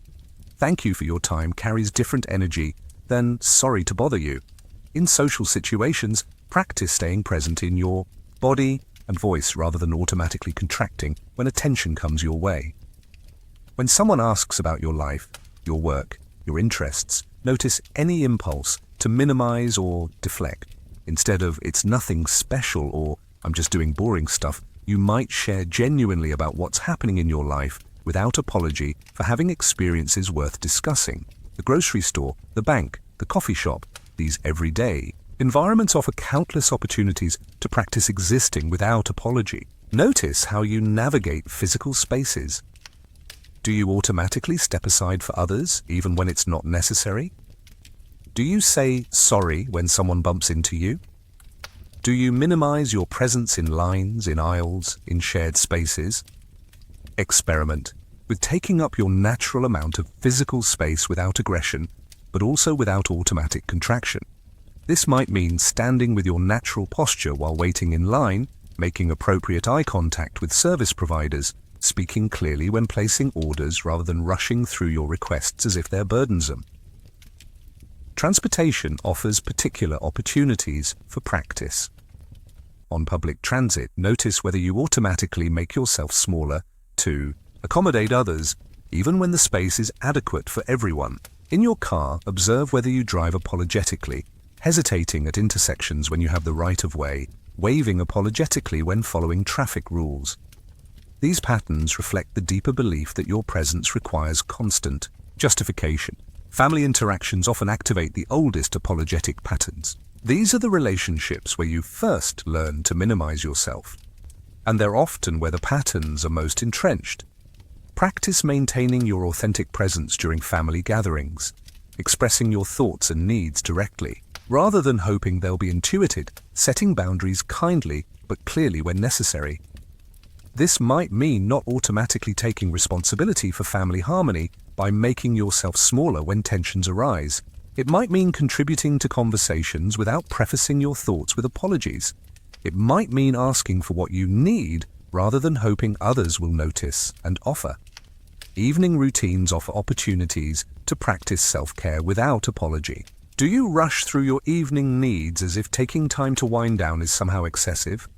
"Thank you for your time" carries different energy than "sorry to bother you." In social situations, practice staying present in your body and voice rather than automatically contracting when attention comes your way. When someone asks about your life, your work, your interests, notice any impulse to minimize or deflect. Instead of "it's nothing special" or "I'm just doing boring stuff," you might share genuinely about what's happening in your life without apology for having experiences worth discussing. The grocery store, the bank, the coffee shop, these everyday environments offer countless opportunities to practice existing without apology. Notice how you navigate physical spaces. Do you automatically step aside for others, even when it's not necessary? Do you say sorry when someone bumps into you? Do you minimize your presence in lines, in aisles, in shared spaces? Experiment with taking up your natural amount of physical space without aggression, but also without automatic contraction. This might mean standing with your natural posture while waiting in line, making appropriate eye contact with service providers, speaking clearly when placing orders rather than rushing through your requests as if they're burdensome. Transportation offers particular opportunities for practice. On public transit, notice whether you automatically make yourself smaller to accommodate others, even when the space is adequate for everyone. In your car, observe whether you drive apologetically, hesitating at intersections when you have the right of way, waving apologetically when following traffic rules. These patterns reflect the deeper belief that your presence requires constant justification. Family interactions often activate the oldest apologetic patterns. These are the relationships where you first learn to minimize yourself, and they're often where the patterns are most entrenched. Practice maintaining your authentic presence during family gatherings, expressing your thoughts and needs directly, rather than hoping they'll be intuited, setting boundaries kindly but clearly when necessary. This might mean not automatically taking responsibility for family harmony by making yourself smaller when tensions arise. It might mean contributing to conversations without prefacing your thoughts with apologies. It might mean asking for what you need rather than hoping others will notice and offer. Evening routines offer opportunities to practice self-care without apology. Do you rush through your evening needs as if taking time to wind down is somehow excessive?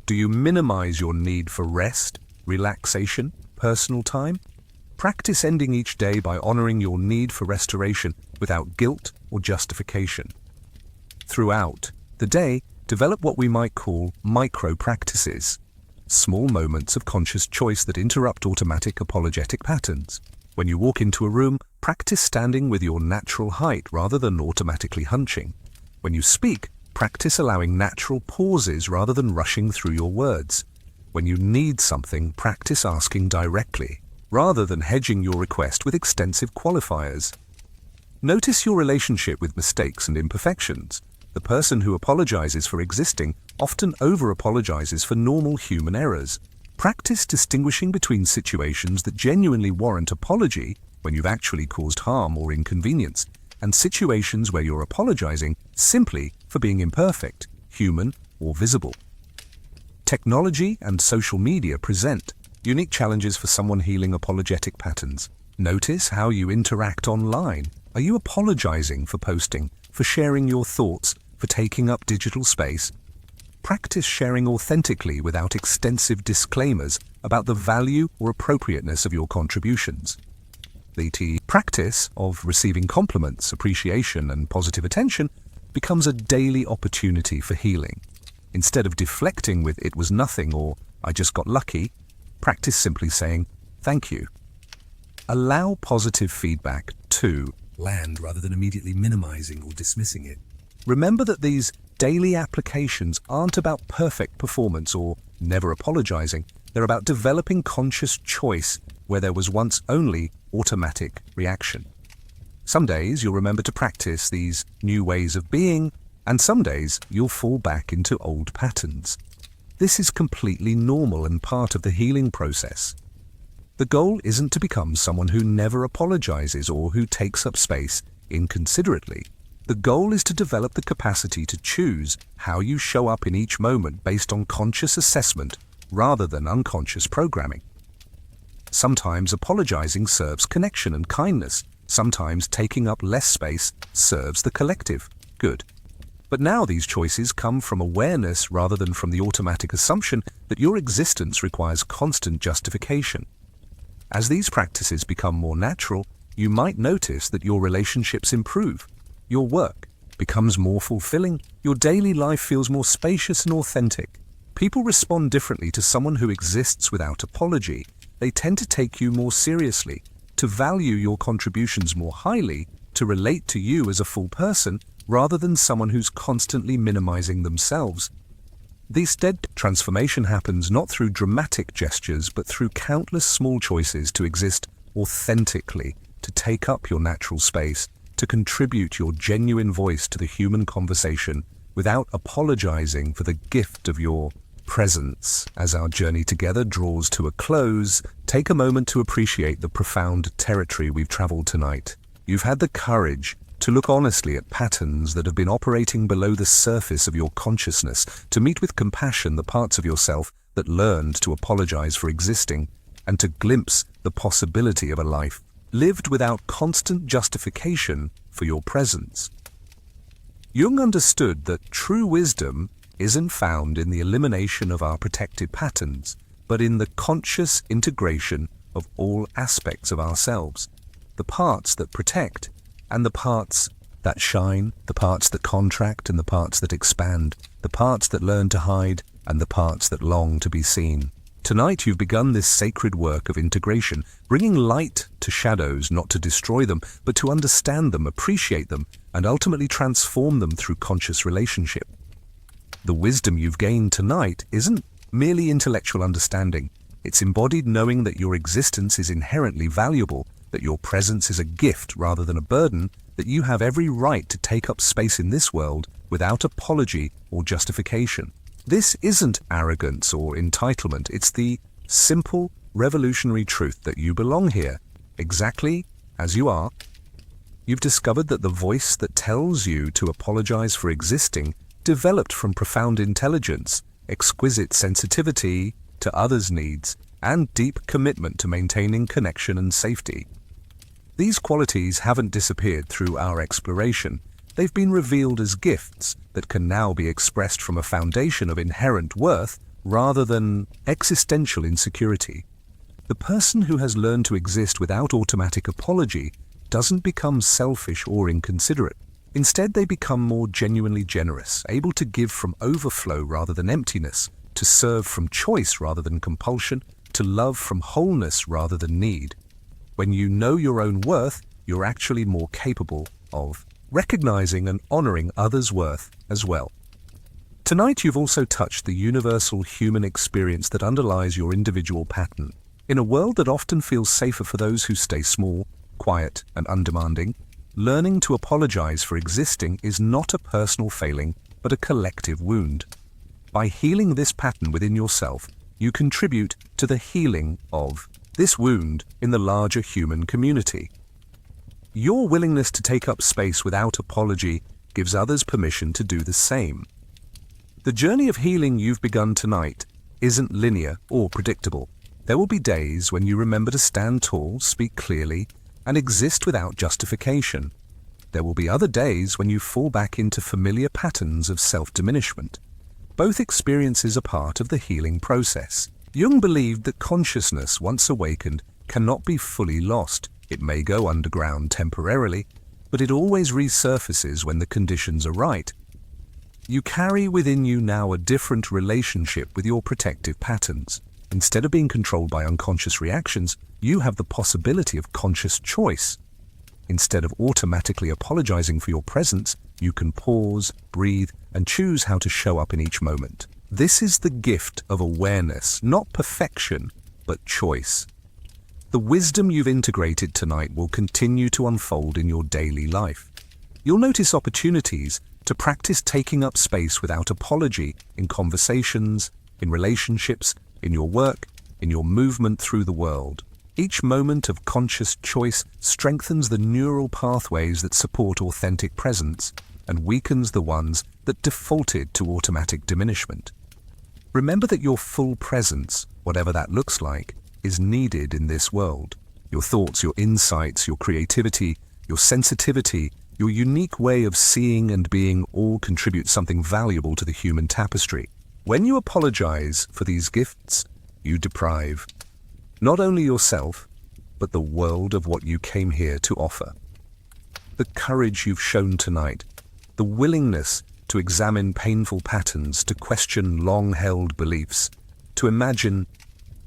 Do you minimize your need for rest, relaxation, personal time? Practice ending each day by honoring your need for restoration without guilt or justification. Throughout the day, develop what we might call micro-practices, small moments of conscious choice that interrupt automatic apologetic patterns. When you walk into a room, practice standing with your natural height rather than automatically hunching. When you speak, practice allowing natural pauses rather than rushing through your words. When you need something, practice asking directly, rather than hedging your request with extensive qualifiers. Notice your relationship with mistakes and imperfections. The person who apologizes for existing often over-apologizes for normal human errors. Practice distinguishing between situations that genuinely warrant apology, when you've actually caused harm or inconvenience, and situations where you're apologizing simply for being imperfect, human, or visible. Technology and social media present unique challenges for someone healing apologetic patterns. Notice how you interact online. Are you apologizing for posting, for sharing your thoughts, for taking up digital space? Practice sharing authentically without extensive disclaimers about the value or appropriateness of your contributions. The practice of receiving compliments, appreciation, and positive attention becomes a daily opportunity for healing. Instead of deflecting with "it was nothing" or "I just got lucky," practice simply saying "thank you." Allow positive feedback to land rather than immediately minimizing or dismissing it. Remember that these daily applications aren't about perfect performance or never apologizing. They're about developing conscious choice where there was once only automatic reaction. Some days you'll remember to practice these new ways of being, and some days you'll fall back into old patterns. This is completely normal and part of the healing process. The goal isn't to become someone who never apologizes or who takes up space inconsiderately. The goal is to develop the capacity to choose how you show up in each moment based on conscious assessment rather than unconscious programming. Sometimes apologizing serves connection and kindness. Sometimes taking up less space serves the collective good. But now these choices come from awareness rather than from the automatic assumption that your existence requires constant justification. As these practices become more natural, you might notice that your relationships improve. Your work becomes more fulfilling. Your daily life feels more spacious and authentic. People respond differently to someone who exists without apology. They tend to take you more seriously, to value your contributions more highly, to relate to you as a full person rather than someone who's constantly minimizing themselves. The steady transformation happens not through dramatic gestures, but through countless small choices to exist authentically, to take up your natural space, to contribute your genuine voice to the human conversation without apologizing for the gift of your presence. As our journey together draws to a close, take a moment to appreciate the profound territory we've traveled tonight. You've had the courage to look honestly at patterns that have been operating below the surface of your consciousness, to meet with compassion the parts of yourself that learned to apologize for existing, and to glimpse the possibility of a life lived without constant justification for your presence. Jung understood that true wisdom isn't found in the elimination of our protective patterns, but in the conscious integration of all aspects of ourselves, the parts that protect and the parts that shine, the parts that contract and the parts that expand, the parts that learn to hide and the parts that long to be seen. Tonight you've begun this sacred work of integration, bringing light to shadows, not to destroy them, but to understand them, appreciate them, and ultimately transform them through conscious relationship. The wisdom you've gained tonight isn't merely intellectual understanding. It's embodied knowing that your existence is inherently valuable, that your presence is a gift rather than a burden, that you have every right to take up space in this world without apology or justification. This isn't arrogance or entitlement. It's the simple, revolutionary truth that you belong here, exactly as you are. You've discovered that the voice that tells you to apologize for existing developed from profound intelligence, exquisite sensitivity to others' needs, and deep commitment to maintaining connection and safety. These qualities haven't disappeared through our exploration. They've been revealed as gifts that can now be expressed from a foundation of inherent worth rather than existential insecurity. The person who has learned to exist without automatic apology doesn't become selfish or inconsiderate. Instead, they become more genuinely generous, able to give from overflow rather than emptiness, to serve from choice rather than compulsion, to love from wholeness rather than need. When you know your own worth, you're actually more capable of recognizing and honoring others' worth as well. Tonight you've also touched the universal human experience that underlies your individual pattern. In a world that often feels safer for those who stay small, quiet, and undemanding, learning to apologize for existing is not a personal failing, but a collective wound. By healing this pattern within yourself, you contribute to the healing of this wound in the larger human community. Your willingness to take up space without apology gives others permission to do the same. The journey of healing you've begun tonight isn't linear or predictable. There will be days when you remember to stand tall, speak clearly, and exist without justification. There will be other days when you fall back into familiar patterns of self-diminishment. Both experiences are part of the healing process. Jung believed that consciousness, once awakened, cannot be fully lost. It may go underground temporarily, but it always resurfaces when the conditions are right. You carry within you now a different relationship with your protective patterns. Instead of being controlled by unconscious reactions, you have the possibility of conscious choice. Instead of automatically apologizing for your presence, you can pause, breathe, and choose how to show up in each moment. This is the gift of awareness, not perfection, but choice. The wisdom you've integrated tonight will continue to unfold in your daily life. You'll notice opportunities to practice taking up space without apology in conversations, in relationships, in your work, in your movement through the world. Each moment of conscious choice strengthens the neural pathways that support authentic presence and weakens the ones that defaulted to automatic diminishment. Remember that your full presence, whatever that looks like, is needed in this world. Your thoughts, your insights, your creativity, your sensitivity, your unique way of seeing and being all contribute something valuable to the human tapestry. When you apologize for these gifts, you deprive not only yourself, but the world of what you came here to offer. The courage you've shown tonight, the willingness to examine painful patterns, to question long-held beliefs, to imagine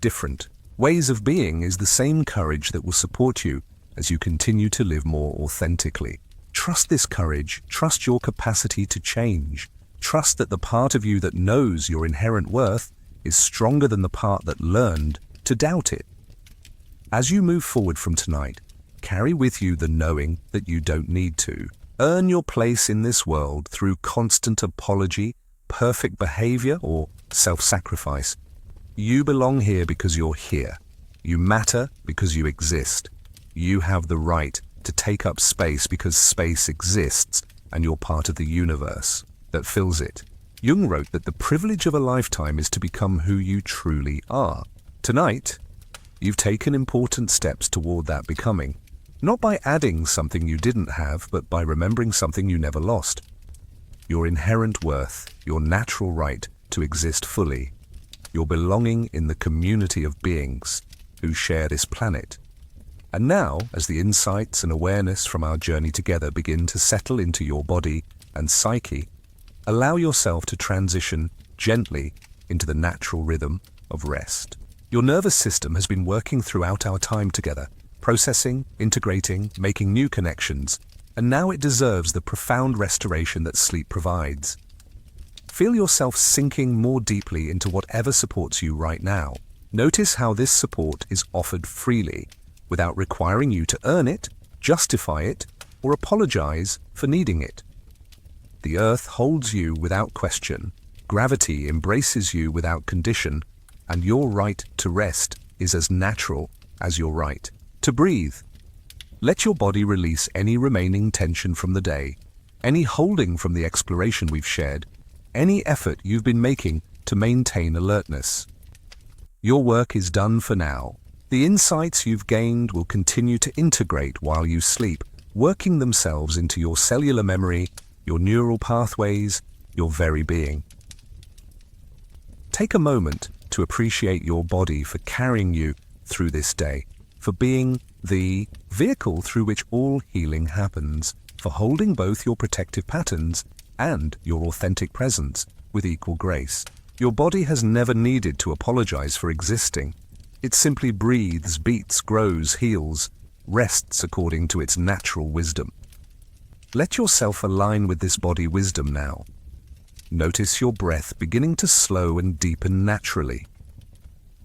different ways of being is the same courage that will support you as you continue to live more authentically. Trust this courage, trust your capacity to change, trust that the part of you that knows your inherent worth is stronger than the part that learned to doubt it. As you move forward from tonight, carry with you the knowing that you don't need to. Earn your place in this world through constant apology, perfect behavior, or self-sacrifice. You belong here because you're here. You matter because you exist. You have the right to take up space because space exists and you're part of the universe that fills it. Jung wrote that the privilege of a lifetime is to become who you truly are. Tonight, you've taken important steps toward that becoming, not by adding something you didn't have, but by remembering something you never lost. Your inherent worth, your natural right to exist fully, your belonging in the community of beings who share this planet. And now, as the insights and awareness from our journey together begin to settle into your body and psyche, allow yourself to transition gently into the natural rhythm of rest. Your nervous system has been working throughout our time together, processing, integrating, making new connections, and now it deserves the profound restoration that sleep provides. Feel yourself sinking more deeply into whatever supports you right now. Notice how this support is offered freely, without requiring you to earn it, justify it, or apologize for needing it. The earth holds you without question, gravity embraces you without condition, and your right to rest is as natural as your right to breathe. Let your body release any remaining tension from the day, any holding from the exploration we've shared, any effort you've been making to maintain alertness. Your work is done for now. The insights you've gained will continue to integrate while you sleep, working themselves into your cellular memory, your neural pathways, your very being. Take a moment to appreciate your body for carrying you through this day, for being the vehicle through which all healing happens, for holding both your protective patterns and your authentic presence with equal grace. Your body has never needed to apologize for existing. It simply breathes, beats, grows, heals, rests according to its natural wisdom. Let yourself align with this body wisdom now. Notice your breath beginning to slow and deepen naturally.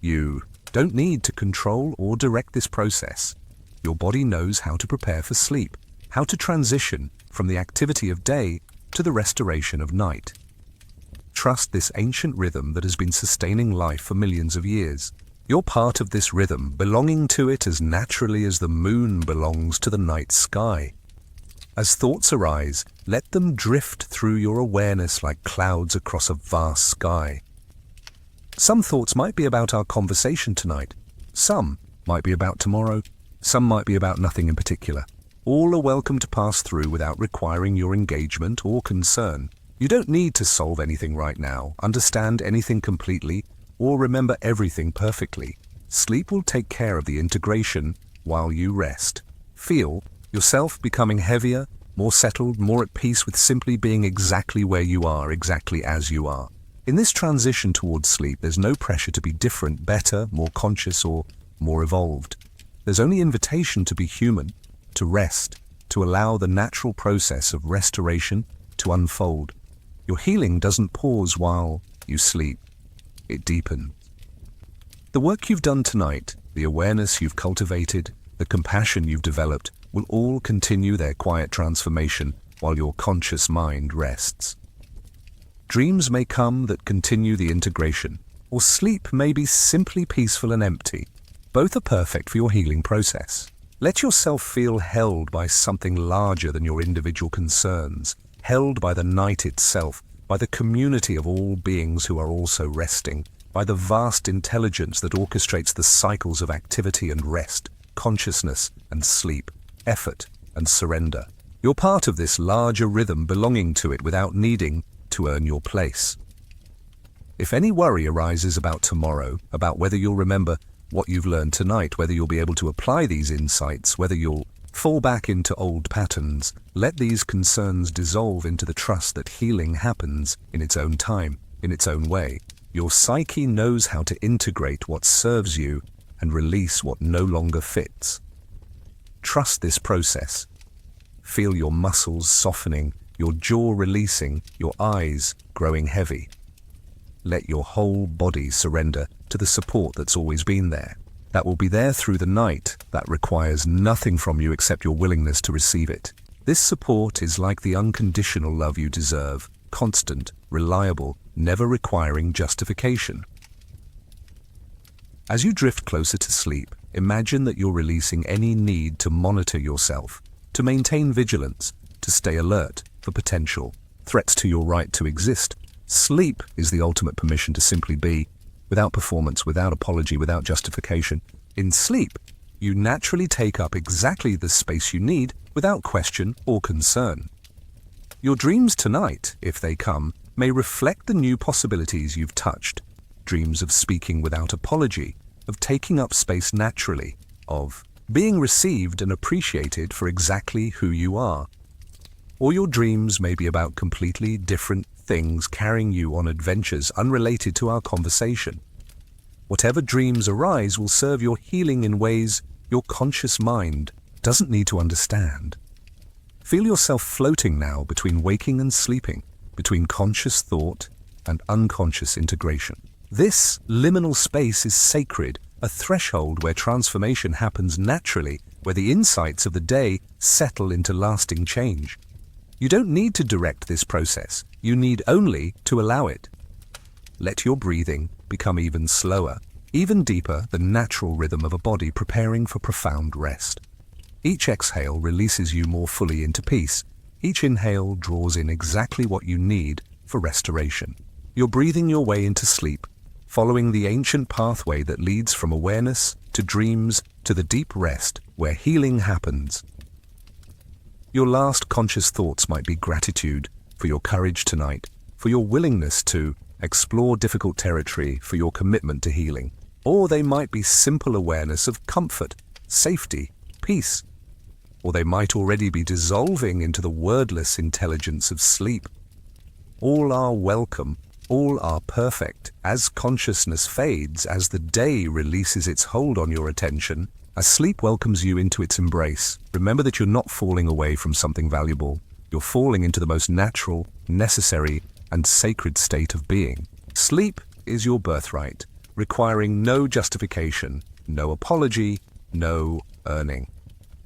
You don't need to control or direct this process. Your body knows how to prepare for sleep, how to transition from the activity of day to the restoration of night. Trust this ancient rhythm that has been sustaining life for millions of years. You're part of this rhythm, belonging to it as naturally as the moon belongs to the night sky. As thoughts arise, let them drift through your awareness like clouds across a vast sky. Some thoughts might be about our conversation tonight. Some might be about tomorrow. Some might be about nothing in particular. All are welcome to pass through without requiring your engagement or concern. You don't need to solve anything right now, understand anything completely, or remember everything perfectly. Sleep will take care of the integration while you rest. Feel yourself becoming heavier, more settled, more at peace with simply being exactly where you are, exactly as you are. In this transition towards sleep, there's no pressure to be different, better, more conscious, or more evolved. There's only invitation to be human, to rest, to allow the natural process of restoration to unfold. Your healing doesn't pause while you sleep. It deepens. The work you've done tonight, the awareness you've cultivated, the compassion you've developed, will all continue their quiet transformation while your conscious mind rests. Dreams may come that continue the integration, or sleep may be simply peaceful and empty. Both are perfect for your healing process. Let yourself feel held by something larger than your individual concerns, held by the night itself, by the community of all beings who are also resting, by the vast intelligence that orchestrates the cycles of activity and rest, consciousness and sleep, effort and surrender. You're part of this larger rhythm, belonging to it without needing to earn your place. If any worry arises about tomorrow, about whether you'll remember what you've learned tonight, whether you'll be able to apply these insights, whether you'll fall back into old patterns, let these concerns dissolve into the trust that healing happens in its own time, in its own way. Your psyche knows how to integrate what serves you and release what no longer fits. Trust this process. Feel your muscles softening, your jaw releasing, your eyes growing heavy. Let your whole body surrender to the support that's always been there. That will be there through the night, that requires nothing from you except your willingness to receive it. This support is like the unconditional love you deserve, constant, reliable, never requiring justification. As you drift closer to sleep, imagine that you're releasing any need to monitor yourself, to maintain vigilance, to stay alert for potential threats to your right to exist. Sleep is the ultimate permission to simply be, without performance, without apology, without justification. In sleep, you naturally take up exactly the space you need without question or concern. Your dreams tonight, if they come, may reflect the new possibilities you've touched. Dreams of speaking without apology, of taking up space naturally, of being received and appreciated for exactly who you are. Or your dreams may be about completely different things, carrying you on adventures unrelated to our conversation. Whatever dreams arise will serve your healing in ways your conscious mind doesn't need to understand. Feel yourself floating now between waking and sleeping, between conscious thought and unconscious integration. This liminal space is sacred, a threshold where transformation happens naturally, where the insights of the day settle into lasting change. You don't need to direct this process, you need only to allow it. Let your breathing become even slower, even deeper, the natural rhythm of a body preparing for profound rest. Each exhale releases you more fully into peace. Each inhale draws in exactly what you need for restoration. You're breathing your way into sleep, following the ancient pathway that leads from awareness to dreams to the deep rest where healing happens. Your last conscious thoughts might be gratitude for your courage tonight, for your willingness to explore difficult territory, for your commitment to healing. Or they might be simple awareness of comfort, safety, peace. Or they might already be dissolving into the wordless intelligence of sleep. All are welcome, all are perfect. As consciousness fades, as the day releases its hold on your attention, as sleep welcomes you into its embrace, remember that you're not falling away from something valuable. You're falling into the most natural, necessary, and sacred state of being. Sleep is your birthright, requiring no justification, no apology, no earning.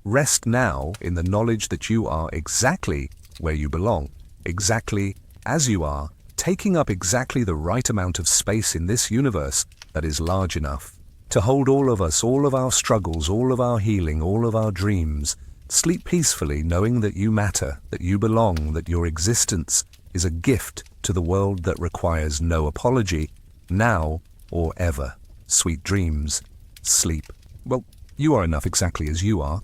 Rest now in the knowledge that you are exactly where you belong, exactly as you are, taking up exactly the right amount of space in this universe that is large enough to hold all of us, all of our struggles, all of our healing, all of our dreams. Sleep peacefully, knowing that you matter, that you belong, that your existence is a gift to the world that requires no apology, now or ever. Sweet dreams. Sleep. Well, you are enough exactly as you are.